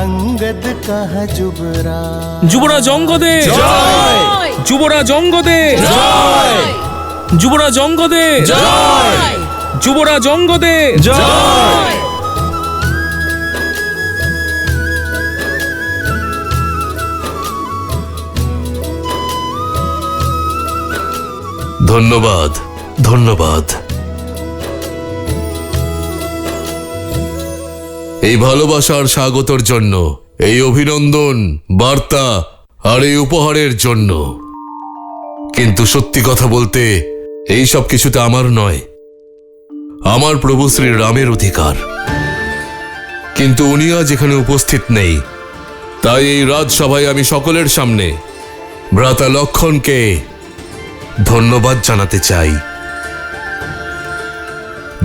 अंगद कहा जुबराज। যুবরাজ অঙ্গদে জয়, যুবরাজ অঙ্গদে জয়, যুবরাজ অঙ্গদে জয়, যুবরাজ অঙ্গদে জয়। ধন্যবাদ, ধন্যবাদ। এই ভালোবাসার স্বাগতর জন্য, এই অভিনন্দন বার্তা আর এই উপহারের জন্য। কিন্তু সত্যি কথা বলতে এই সব কিছুতে আমার নয়, আমার প্রভু শ্রী রামের অধিকার। কিন্তু উনি আজ এখানে উপস্থিত নেই, তাই এই রাজসভায় আমি সকলের সামনে ভ্রাতা লক্ষণকে ধন্যবাদ জানাতে চাই।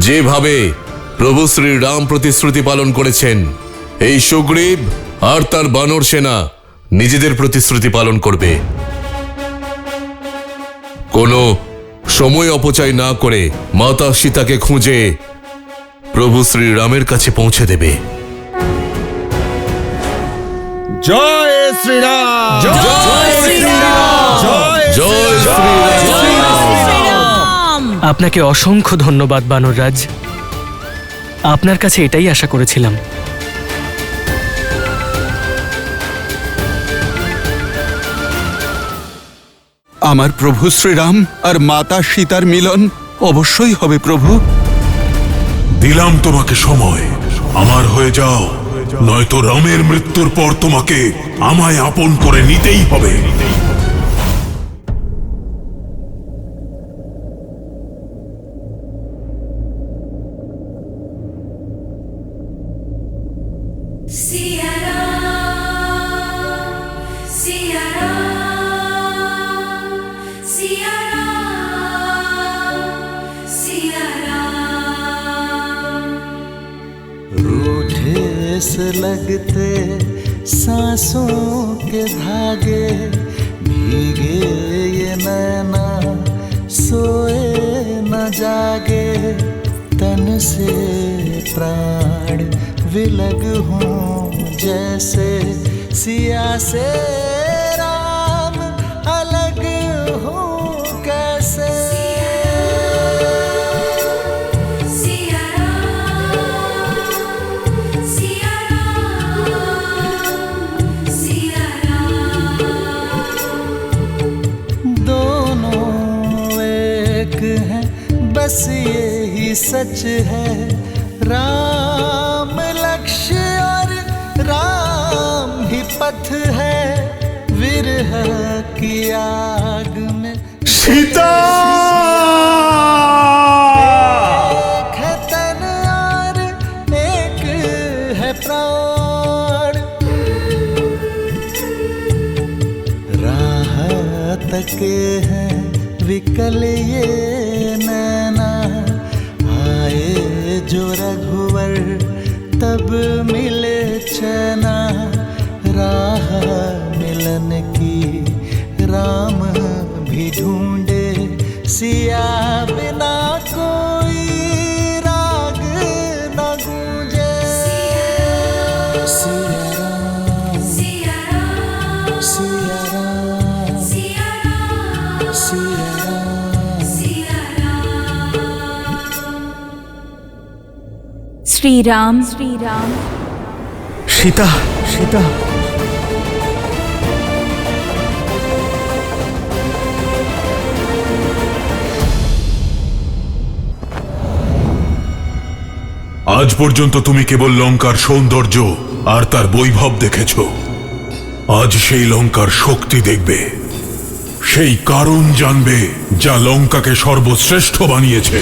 যেভাবে প্রভু শ্রী রাম প্রতিশ্রুতি পালন করেছেন, এই সুগ্রীব আর তার বানর সেনা নিজেদের প্রতিশ্রুতি পালন করবে। কোনো সময় অপচয় না করে মাতা সীতাকে খুঁজে প্রভু শ্রী রামের কাছে পৌঁছে দেবে। জয় শ্রীরাম, জয় শ্রীরাম, জয় শ্রীরাম। আপনাকে অসংখ্য ধন্যবাদ বানররাজ, আপনার কাছে এটাই আশা করেছিলাম। আমার প্রভু শ্রীরাম আর মাতা সীতার মিলন অবশ্যই হবে প্রভু। দিলাম তোমাকে সময়, আমার হয়ে যাও, নয়তো রামের মৃত্যুর পর তোমাকে আমায় আপন করে নিতেই হবে। रूठे से लगते सांसों के धागे, भीगे ये नैना सोए न जागे। तन से प्राण विलग हों जैसे, सिया से राम अलग हो कैसे। बस यही सच है, राम लक्ष्य और राम ही पथ है। विरह की आग में सीता एक है तन और एक है प्राण। राह तके हैं विकल ये नैना, आए जो रघुवर तब मिले चैना। राह मिलन की राम भी ढूंढे, सिया बिना कोई राग न गूंजे। सिया राम, सिया राम, सिया राम, सिया राम। श्रीराम, श्रीराम। সীতা, সীতা। আজ পর্যন্ত তুমি কেবল লঙ্কার সৌন্দর্য আর তার বৈভব দেখেছ। আজ সেই লঙ্কার শক্তি দেখবে, সেই কারণ জানবে যা লঙ্কাকে সর্বশ্রেষ্ঠ বানিয়েছে।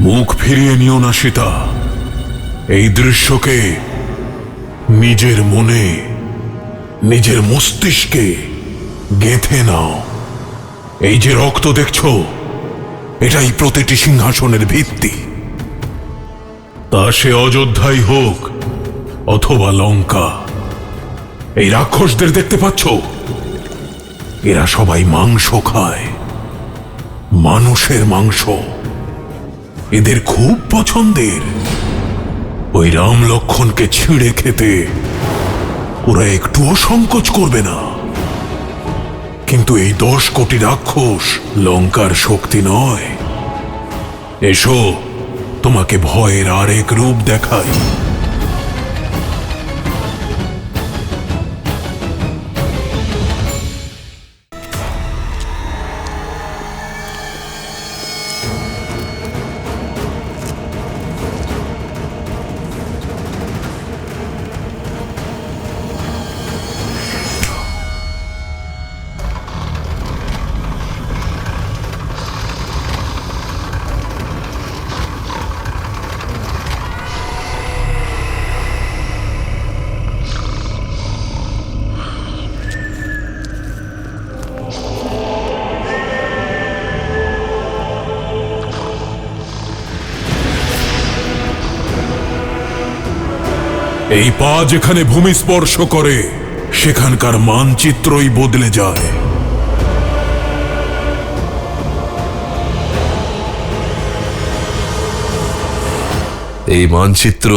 মুখ ফিরিয়ে নিও না সীতা, এই দৃশ্যকে নিজের মনে, নিজের মস্তিষ্কে গেঁথে নাও। এই যে রক্ত দেখছো, এটাই প্রতিটি সিংহাসনের ভিত্তি। তা সে অযোধ্যাই হোক অথবা লঙ্কা। এই রাক্ষসদের দেখতে পাচ্ছ, এরা সবাই মাংস খায়, মানুষের মাংস। এদের খুব পছন্দের। ওই রাম লক্ষ্মণকে ছিঁড়ে খেতে ওরা একটুও সংকোচ করবে না। কিন্তু এই 10 কোটি রাক্ষস লঙ্কার শক্তি নয়। এসো, তোমাকে ভয়ের আরেক রূপ দেখাই। এই পা যেখানে ভূমি স্পর্শ করে, সেখানকার মানচিত্রই বদলে যায়। এই মানচিত্র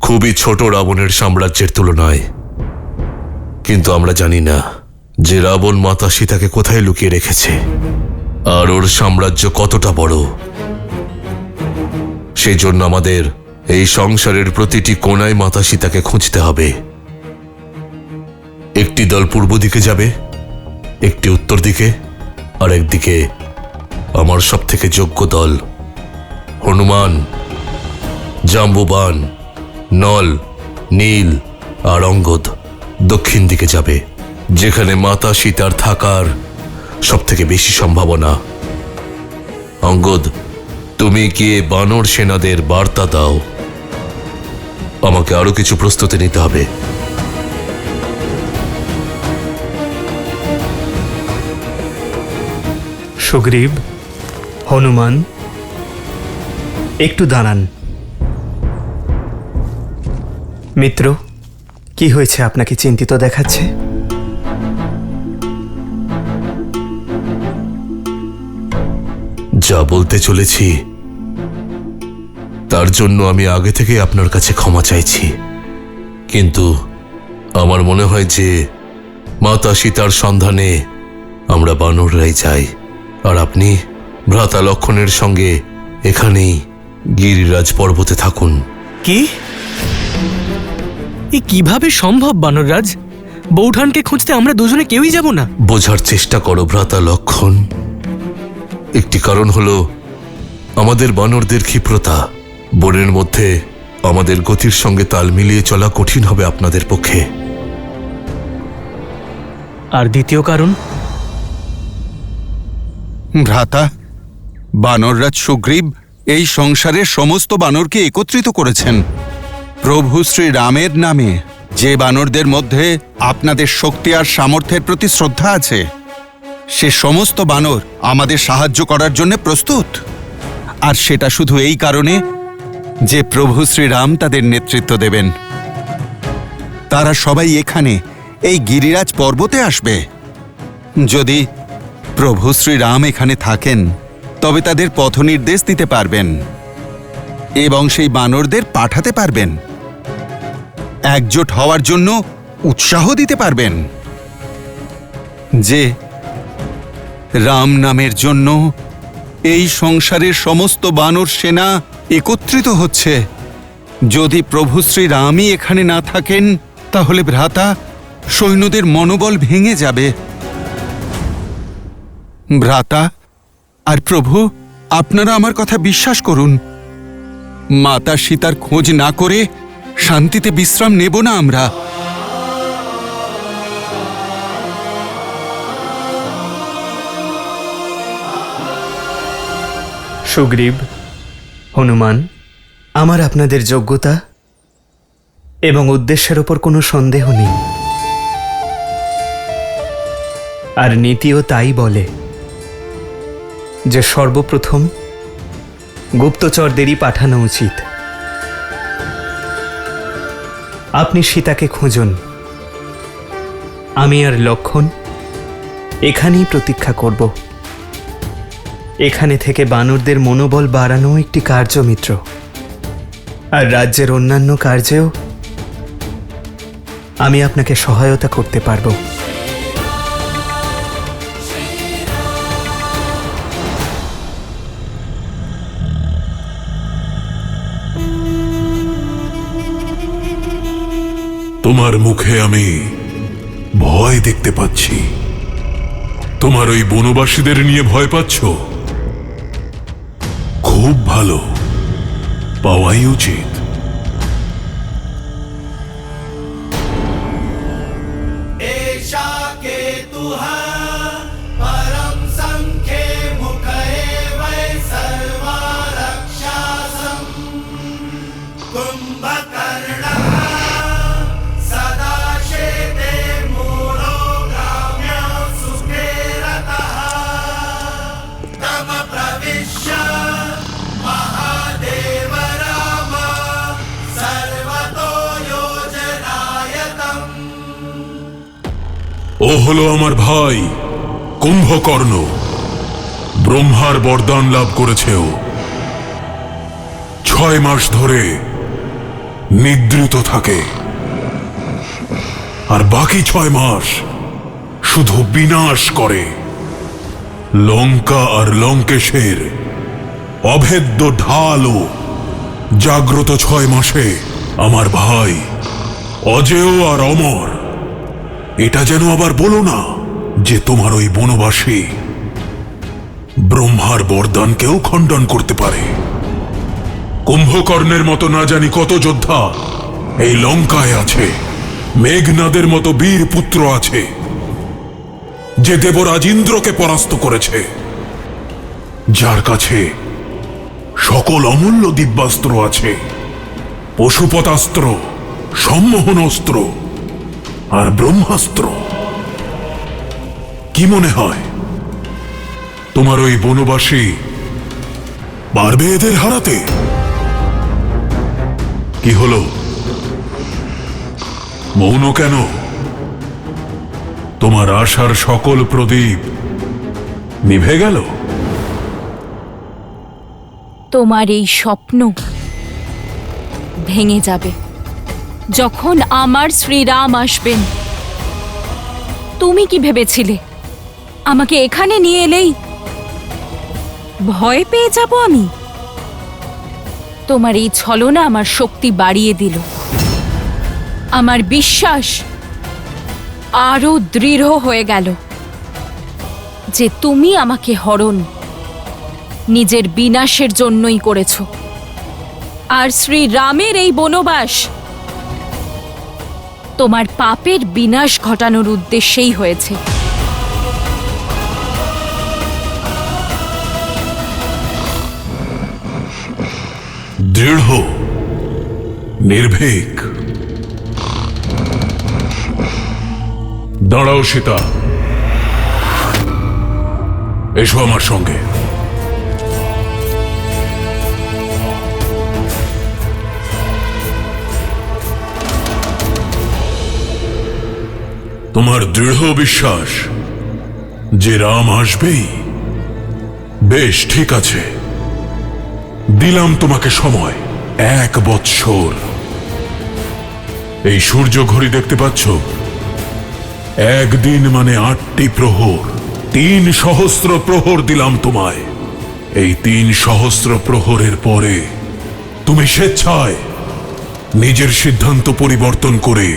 খুবই ছোট রাবণের সাম্রাজ্যের তুলনায়, কিন্তু আমরা জানি না যে রাবণ মাতা সীতাকে কোথায় লুকিয়ে রেখেছে আর ওর সাম্রাজ্য কতটা বড়। সেই জন্য আমাদের এই সংসারের প্রতিটি কোণায় মাতা সীতাকে খুঁজতে হবে। একটি দল পূর্ব দিকে যাবে, একটি উত্তর দিকে, আর একদিকে আমার সব থেকে যোগ্য দল হনুমান, জাম্বুবান, নল, নীল আর অঙ্গদ দক্ষিণ দিকে যাবে, যেখানে মাতা সীতার থাকার সব থেকে বেশি সম্ভাবনা। অঙ্গদ, তুমি গিয়ে বানর সেনাদের বার্তা দাও, আমাকে আরো কিছু প্রস্তুতি নিতে হবে। সুগ্রীব, হনুমান, একটু দাঁড়ান। মিত্র, কি হয়েছে? আপনাকে চিন্তিত দেখাচ্ছে। যা বলতে চলেছি তার জন্য আমি আগে থেকে আপনার কাছে ক্ষমা চাইছি, কিন্তু আমার মনে হয় যে মাতা সীতার সন্ধানে আমরা বানররাই যাই, আর আপনি ভ্রাতা লক্ষণের সঙ্গে এখানেই গিরিরাজ পর্বতে থাকুন। কি? এ কিভাবে সম্ভব বানররাজ? বৌঠানকে খুঁজতে আমরা দুজনে কেউই যাব না। বোঝার চেষ্টা করো ভ্রাতা লক্ষণ। একটি কারণ হলো আমাদের বানরদের ক্ষিপ্রতা। বনের মধ্যে আমাদের গতির সঙ্গে তাল মিলিয়ে চলা কঠিন হবে আপনাদের পক্ষে। আর দ্বিতীয় কারণ? ভ্রাতা, বানররাজ সুগ্রীব এই সংসারের সমস্ত বানরকে একত্রিত করেছেন প্রভু শ্রী রামের নামে। যে বানরদের মধ্যে আপনাদের শক্তি আর সামর্থ্যের প্রতি শ্রদ্ধা আছে, সে সমস্ত বানর আমাদের সাহায্য করার জন্য প্রস্তুত। আর সেটা শুধু এই কারণে যে প্রভু শ্রীরাম তাদের নেতৃত্ব দেবেন। তারা সবাই এখানে এই গিরিরাজ পর্বতে আসবে। যদি প্রভু শ্রীরাম এখানে থাকেন তবে তাদের পথ নির্দেশ দিতে পারবেন এবং সেই বানরদের পাঠাতে পারবেন, একজোট হওয়ার জন্য উৎসাহ দিতে পারবেন যে রাম নামের জন্য এই সংসারের সমস্ত বানর সেনা একত্রিত হচ্ছে। যদি প্রভু শ্রীরামই এখানে না থাকেন তাহলে ভ্রাতা সৈন্যদের মনোবল ভেঙে যাবে। ভ্রাতা আর প্রভু, আপনারা আমার কথা বিশ্বাস করুন। মাতা সীতার খোঁজ না করে শান্তিতে বিশ্রাম নেব না আমরা। সুগ্রীব, হনুমান, আমার আপনাদের যোগ্যতা এবং উদ্দেশ্যের ওপর কোনো সন্দেহ নেই। আর নীতিও তাই বলে যে সর্বপ্রথম গুপ্তচরদেরই পাঠানো উচিত। আপনি সীতাকে খুঁজুন, আমি আর লক্ষণ এখানেই প্রতীক্ষা করব। এখানে থেকে বানরদের মনোবল বাড়ানো একটি কার্যমিত্র, আর রাজ্যের অন্যান্য কার্যেও আমি আপনাকে সহায়তা করতে পারব। তোমার মুখে আমি ভয় দেখতে পাচ্ছি। তোমার ওই বনবাসীদের নিয়ে ভয় পাচ্ছ? খুব ভালো, পাওয়াই উচিত। ও হলো আমার ভাই কুম্ভকর্ণ। ব্রহ্মার বরদান লাভ করেছে ও। 6 মাস ধরে নিদ্রিত থাকে, আর বাকি 6 মাস শুধু বিনাশ করে। লঙ্কা আর লঙ্কেশের অভেদ্য ঢালও জাগ্রত 6 মাসে আমার ভাই অজেয় আর অমর। এটা যেন আবার বলো না যে তোমার ওই বনবাসী ব্রহ্মার বরদানকেও খণ্ডন করতে পারে। কুম্ভকর্ণের মতো না জানি কত যোদ্ধা এই লঙ্কায় আছে। মেঘনাদের মতো বীর পুত্র আছে যে দেবরাজ ইন্দ্রকে পরাস্ত করেছে, যার কাছে সকল অমূল্য দিব্যাস্ত্র আছে, পশুপতাস্ত্র, সম্মোহন অস্ত্র আর ব্রহ্মাস্ত্র। কি মনে হয় তোমার ওই বনবাসী পারবে এদের হারাতে? কি হলো, মৌন কেন? তোমার আশার সকল প্রদীপ নিভে গেল? তোমার এই স্বপ্ন ভেঙে যাবে যখন আমার শ্রীরাম আসবেন। তুমি কি ভেবেছিলে আমাকে এখানে নিয়ে এলেই ভয় পেয়ে যাব আমি? তোমার এই ছলনা আমার শক্তি বাড়িয়ে দিল। আমার বিশ্বাস আরো দৃঢ় হয়ে গেল যে তুমি আমাকে হরণ নিজের বিনাশের জন্যই করেছ, আর শ্রীরামের এই বনবাস তোমার পাপের বিনাশ ঘটানোর উদ্দেশ্যেই হয়েছে। দৃঢ়, নির্ভীক, দাঁড়াও সীতা, এসো আমার সঙ্গে। তোমার দৃঢ় বিশ্বাস যে রাম আসবেই? বেশ, ঠিক আছে, দিলাম তোমাকে সময় 1 বৎসর। এই সূর্য ঘড়ি দেখতে পাচ্ছ? একদিন মানে 8টি প্রহর, 3 সহস্র প্রহর দিলাম তোমায়। এই 3 সহস্র প্রহরের পরে তুমি স্বেচ্ছায় নিজের সিদ্ধান্ত পরিবর্তন করে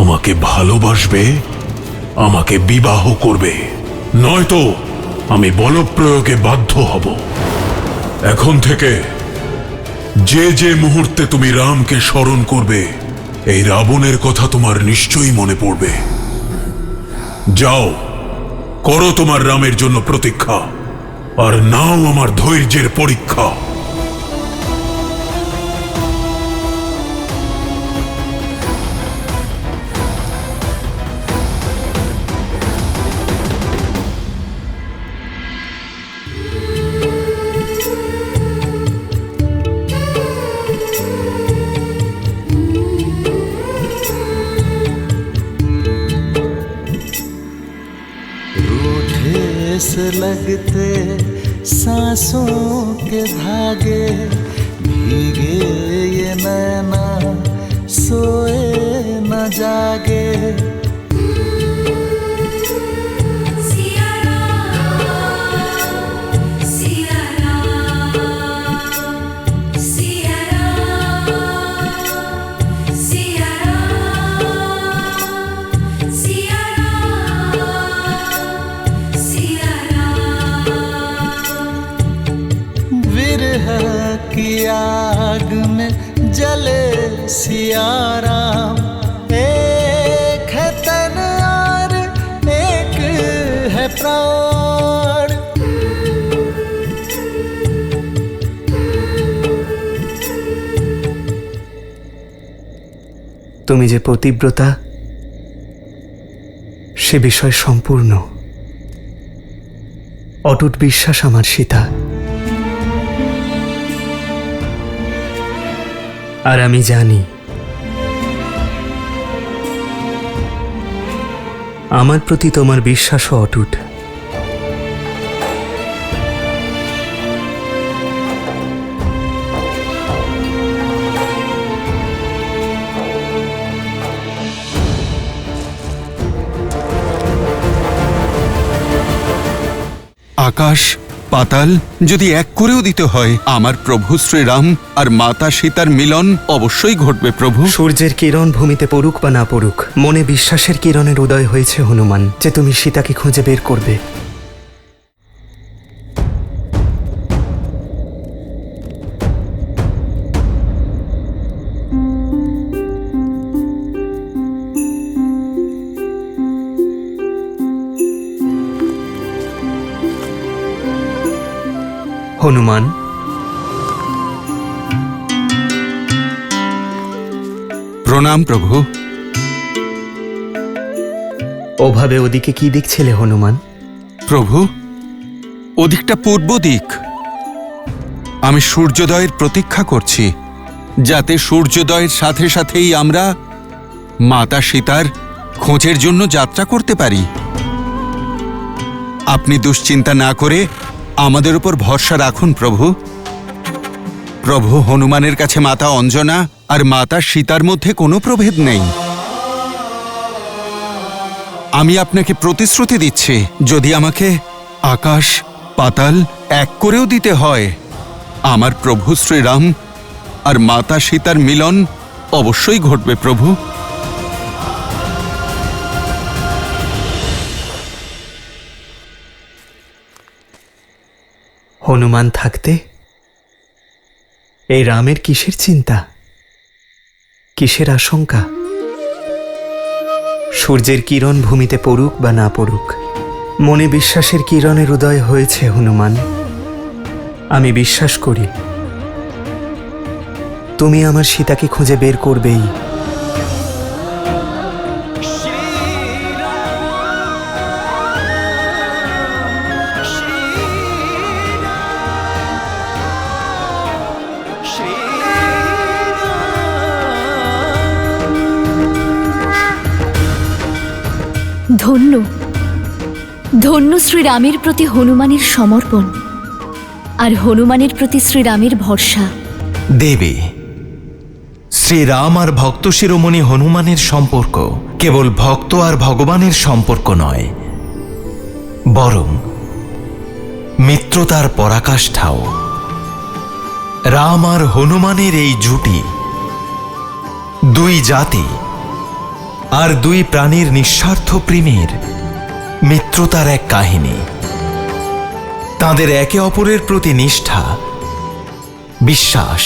আমাকে ভালোবাসবে, আমাকে বিবাহ করবে, নয়তো আমি বলপ্রয়োগে বাধ্য হব। এখন থেকে যে যে মুহূর্তে তুমি রামকে স্মরণ করবে, এই রাবণের কথা তোমার নিশ্চয়ই মনে পড়বে। যাও, করো তোমার রামের জন্য প্রতীক্ষা, আর নাও আমার ধৈর্যের পরীক্ষা। से लगते सांसों के धागे, भीगे ये नैना सोए न जागे। की आग में जले सिया राम, एक है तन और एक है प्राण। তুমি যে পতিব্রতা সে বিষয় সম্পূর্ণ অটুট বিশ্বাস আমার সীতা। আর আমি জানি আমার প্রতি তোমার বিশ্বাসও অটুট। আকাশ পাতাল যদি এক করেও দিতে হয়, আমার প্রভু শ্রীরাম আর মাতা সীতার মিলন অবশ্যই ঘটবে প্রভু। সূর্যের কিরণ ভূমিতে পড়ুক বা না পড়ুক, মনে বিশ্বাসের কিরণের উদয় হয়েছে হনুমান, যে তুমি সীতাকে খুঁজে বের করবে। হনুমান, প্রণাম প্রভু। ওভাবে ওদিকে কি দেখছিলে হনুমান? প্রভু, ওদিকটা পূর্ব দিক। আমি সূর্যোদয়ের প্রতীক্ষা করছি, যাতে সূর্যোদয়ের সাথে সাথেই আমরা মাতা সীতার খোঁজের জন্য যাত্রা করতে পারি। আপনি দুশ্চিন্তা না করে আমাদের উপর ভরসা রাখুন প্রভু। প্রভু হনুমানের কাছে মাতা অঞ্জনা আর মাতা সীতার মধ্যে কোনো প্রভেদ নেই। আমি আপনাকে প্রতিশ্রুতি দিচ্ছি, যদি আমাকে আকাশ পাতাল এক করেও দিতে হয়, আমার প্রভু শ্রীরাম আর মাতা সীতার মিলন অবশ্যই ঘটবে প্রভু। হনুমান থাকতে এই রামের কিসের চিন্তা, কিসের আশঙ্কা? সূর্যের কিরণ ভূমিতে পড়ুক বা না পড়ুক, মনে বিশ্বাসের কিরণের উদয় হয়েছে হনুমান। আমি বিশ্বাস করি তুমি আমার সীতাকে খুঁজে বের করবেই। ধন্য ধন্য শ্রীরামের প্রতি হনুমানের সমর্পণ আর হনুমানের প্রতি শ্রীরামের ভরসা। দেবী, শ্রীরাম আর ভক্ত শিরোমণি হনুমানের সম্পর্ক কেবল ভক্ত আর ভগবানের সম্পর্ক নয়, বরং মিত্রতার পরাকাষ্ঠাও। রাম আর হনুমানের এই জুটি দুই জাতি আর দুই প্রাণীর নিঃস্বার্থ প্রেমের মিত্রতার এক কাহিনী। তাদের একে অপরের প্রতি নিষ্ঠা, বিশ্বাস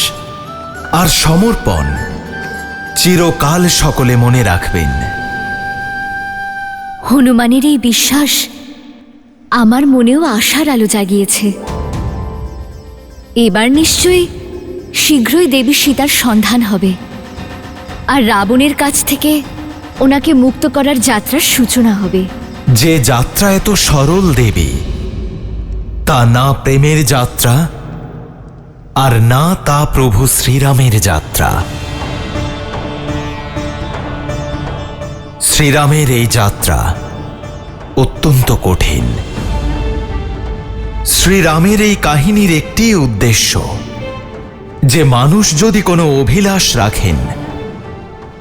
আর সমর্পণ চিরকাল সকলে মনে রাখবেন। হনুমানের এই বিশ্বাস আমার মনেও আশার আলো জাগিয়েছে। এবার নিশ্চয়ই শীঘ্রই দেবী সীতার সন্ধান হবে আর রাবণের কাছ থেকে ওনাকে মুক্ত করার যাত্রার সূচনা হবে। যে যাত্রা এত সরল দেবী, তা না প্রেমের যাত্রা আর না তা প্রভু শ্রীরামের যাত্রা। শ্রীরামের এই যাত্রা অত্যন্ত কঠিন। শ্রীরামের এই কাহিনীর একটি উদ্দেশ্য, যে মানুষ যদি কোনো অভিলাষ রাখেন,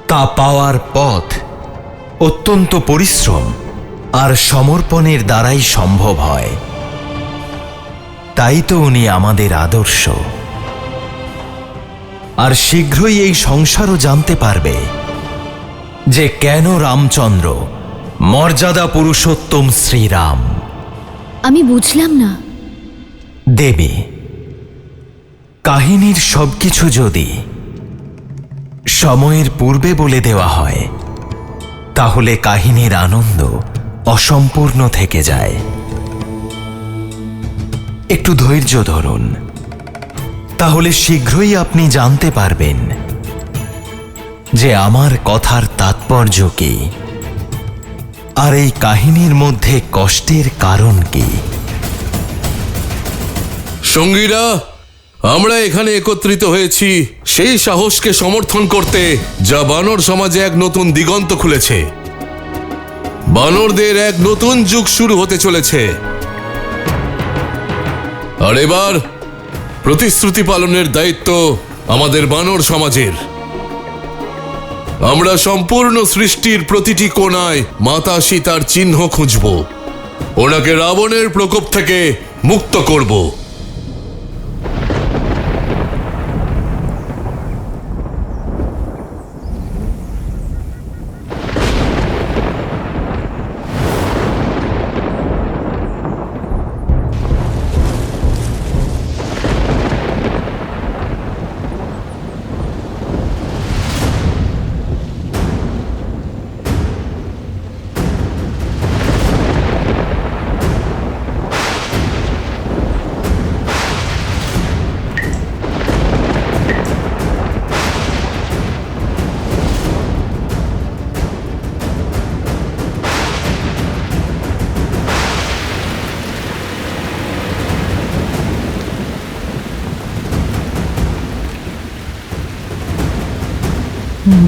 তা পাওয়ার পথ অত্যন্ত পরিশ্রম আর সমর্পণের দ্বারাই সম্ভব হয়। তাই তো উনি আমাদের আদর্শ। আর শীঘ্রই এই সংসারও জানতে পারবে যে কেন রামচন্দ্র মর্যাদা পুরুষোত্তম শ্রীরাম। আমি বুঝলাম না। দেবী, কাহিনীর সবকিছু যদি সময়ের পূর্বে বলে দেওয়া হয়, তাহলে কাহিনীর আনন্দ অসম্পূর্ণ থেকে যায়। একটু ধৈর্য ধরুন, তাহলে শীঘ্রই আপনি জানতে পারবেন যে আমার কথার তাৎপর্য কি আর এই কাহিনীর মধ্যে কষ্টের কারণ কি। সঙ্গীরা, আমরা এখানে একত্রিত হয়েছি সেই সাহসকে সমর্থন করতে, যা বানর সমাজে এক নতুন দিগন্ত খুলেছে। বানরদের এক নতুন যুগ শুরু হতে চলেছে। আর এবার প্রতিশ্রুতি পালনের দায়িত্ব আমাদের বানর সমাজের। আমরা সম্পূর্ণ সৃষ্টির প্রতিটি কোণায় মাতা সীতার চিহ্ন খুঁজব, ওনাকে রাবণের প্রকোপ থেকে মুক্ত করব।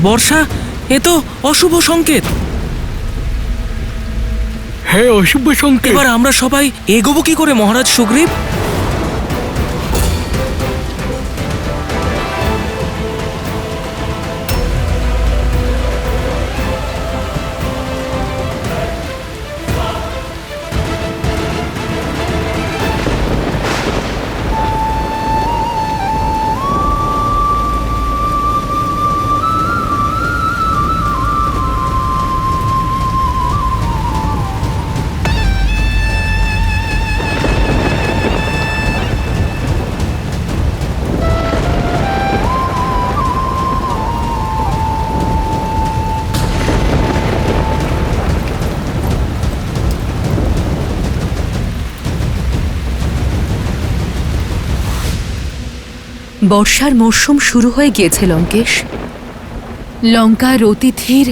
বর্ষা, এ তো অশুভ সংকেত। হ্যাঁ, অশুভ সংকেত। এবার আমরা সবাই এগোবো কি করে মহারাজ সুগ্রীব? বর্ষার মরশুম শুরু হয়ে গিয়েছে লঙ্কেশ। লঙ্কার অতিথির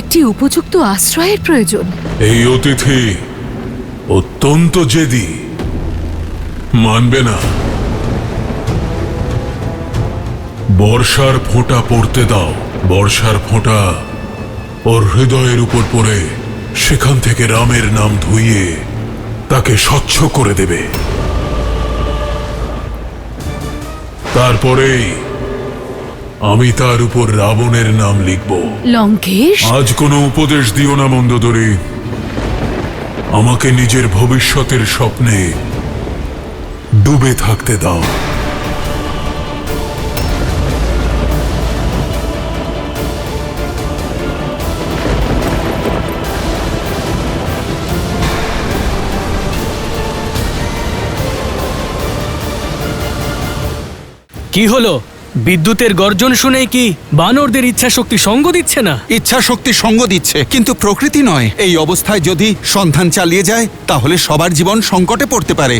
একটি উপযুক্ত আশ্রয়ের প্রয়োজন। এই অতিথি অত্যন্ত জেদি, মানবে না। বর্ষার ফোঁটা পড়তে দাও। বর্ষার ফোঁটা ওর হৃদয়ের উপর পড়ে সেখান থেকে রামের নাম ধুইয়ে তাকে স্বচ্ছ করে দেবে। তারপরেই আমি তার উপর রাবণের নাম লিখব। লঙ্কেশ, আজ কোনো উপদেশ দিও না মন্দোদরী। আমাকে নিজের ভবিষ্যতের স্বপ্নে ডুবে থাকতে দাও। কি হলো? বিদ্যুতের গর্জন শুনে কি বানরদের ইচ্ছা শক্তি সঙ্গ দিচ্ছে না? ইচ্ছা শক্তি সঙ্গ দিচ্ছে, কিন্তু প্রকৃতি নয়। এই অবস্থায় যদি সন্ধান চালিয়ে যায় তাহলে সবার জীবন সংকটে পড়তে পারে।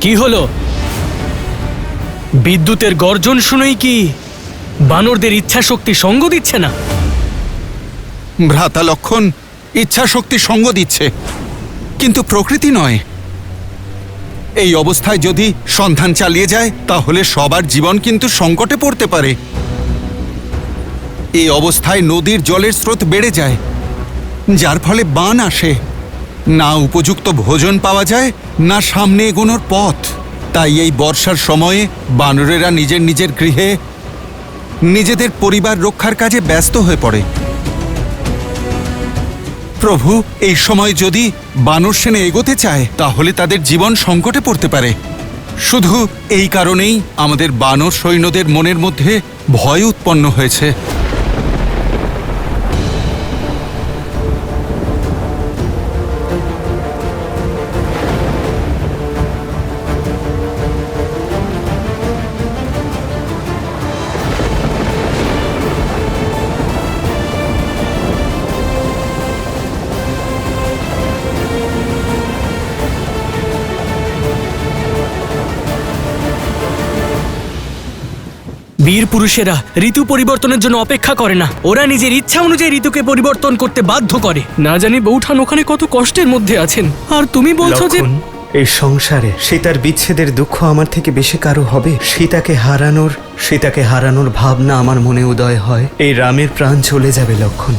কি হলো? বিদ্যুতের গর্জন শুনেই কি বানরদের ইচ্ছা শক্তি সঙ্গ দিচ্ছে না? ভ্রাতা লক্ষণ, ইচ্ছা শক্তি সঙ্গ দিচ্ছে, কিন্তু প্রকৃতি নয়। এই অবস্থায় যদি সন্ধান চালিয়ে যায় তাহলে সবার জীবন কিন্তু সংকটে পড়তে পারে। এই অবস্থায় নদীর জলের স্রোত বেড়ে যায়, যার ফলে বান আসে। না উপযুক্ত ভোজন পাওয়া যায়, না সামনে এগোনোর পথ। তাই এই বর্ষার সময়ে বানরেরা নিজের নিজের গৃহে নিজেদের পরিবার রক্ষার কাজে ব্যস্ত হয়ে পড়ে। প্রভু, এই সময় যদি বানর সেনা এগোতে চায় তাহলে তাদের জীবন সংকটে পড়তে পারে। শুধু এই কারণেই আমাদের বানর সৈন্যদের মনের মধ্যে ভয় উৎপন্ন হয়েছে। বীর পুরুষেরা ঋতু পরিবর্তনের জন্য অপেক্ষা করে না, ওরা নিজের ইচ্ছা অনুযায়ী ঋতুকে পরিবর্তন করতে বাধ্য করে। না জানি বৌঠান ওখানে কত কষ্টের মধ্যে আছেন, আর তুমি বলছো যে লক্ষণ, এই সংসারে সীতার বিচ্ছেদের দুঃখ আমার থেকে বেশি কারো হবে? সীতাকে হারানোর ভাবনা আমার মনে উদয় হয়। এই রামের প্রাণ চলে যাবে লক্ষণ।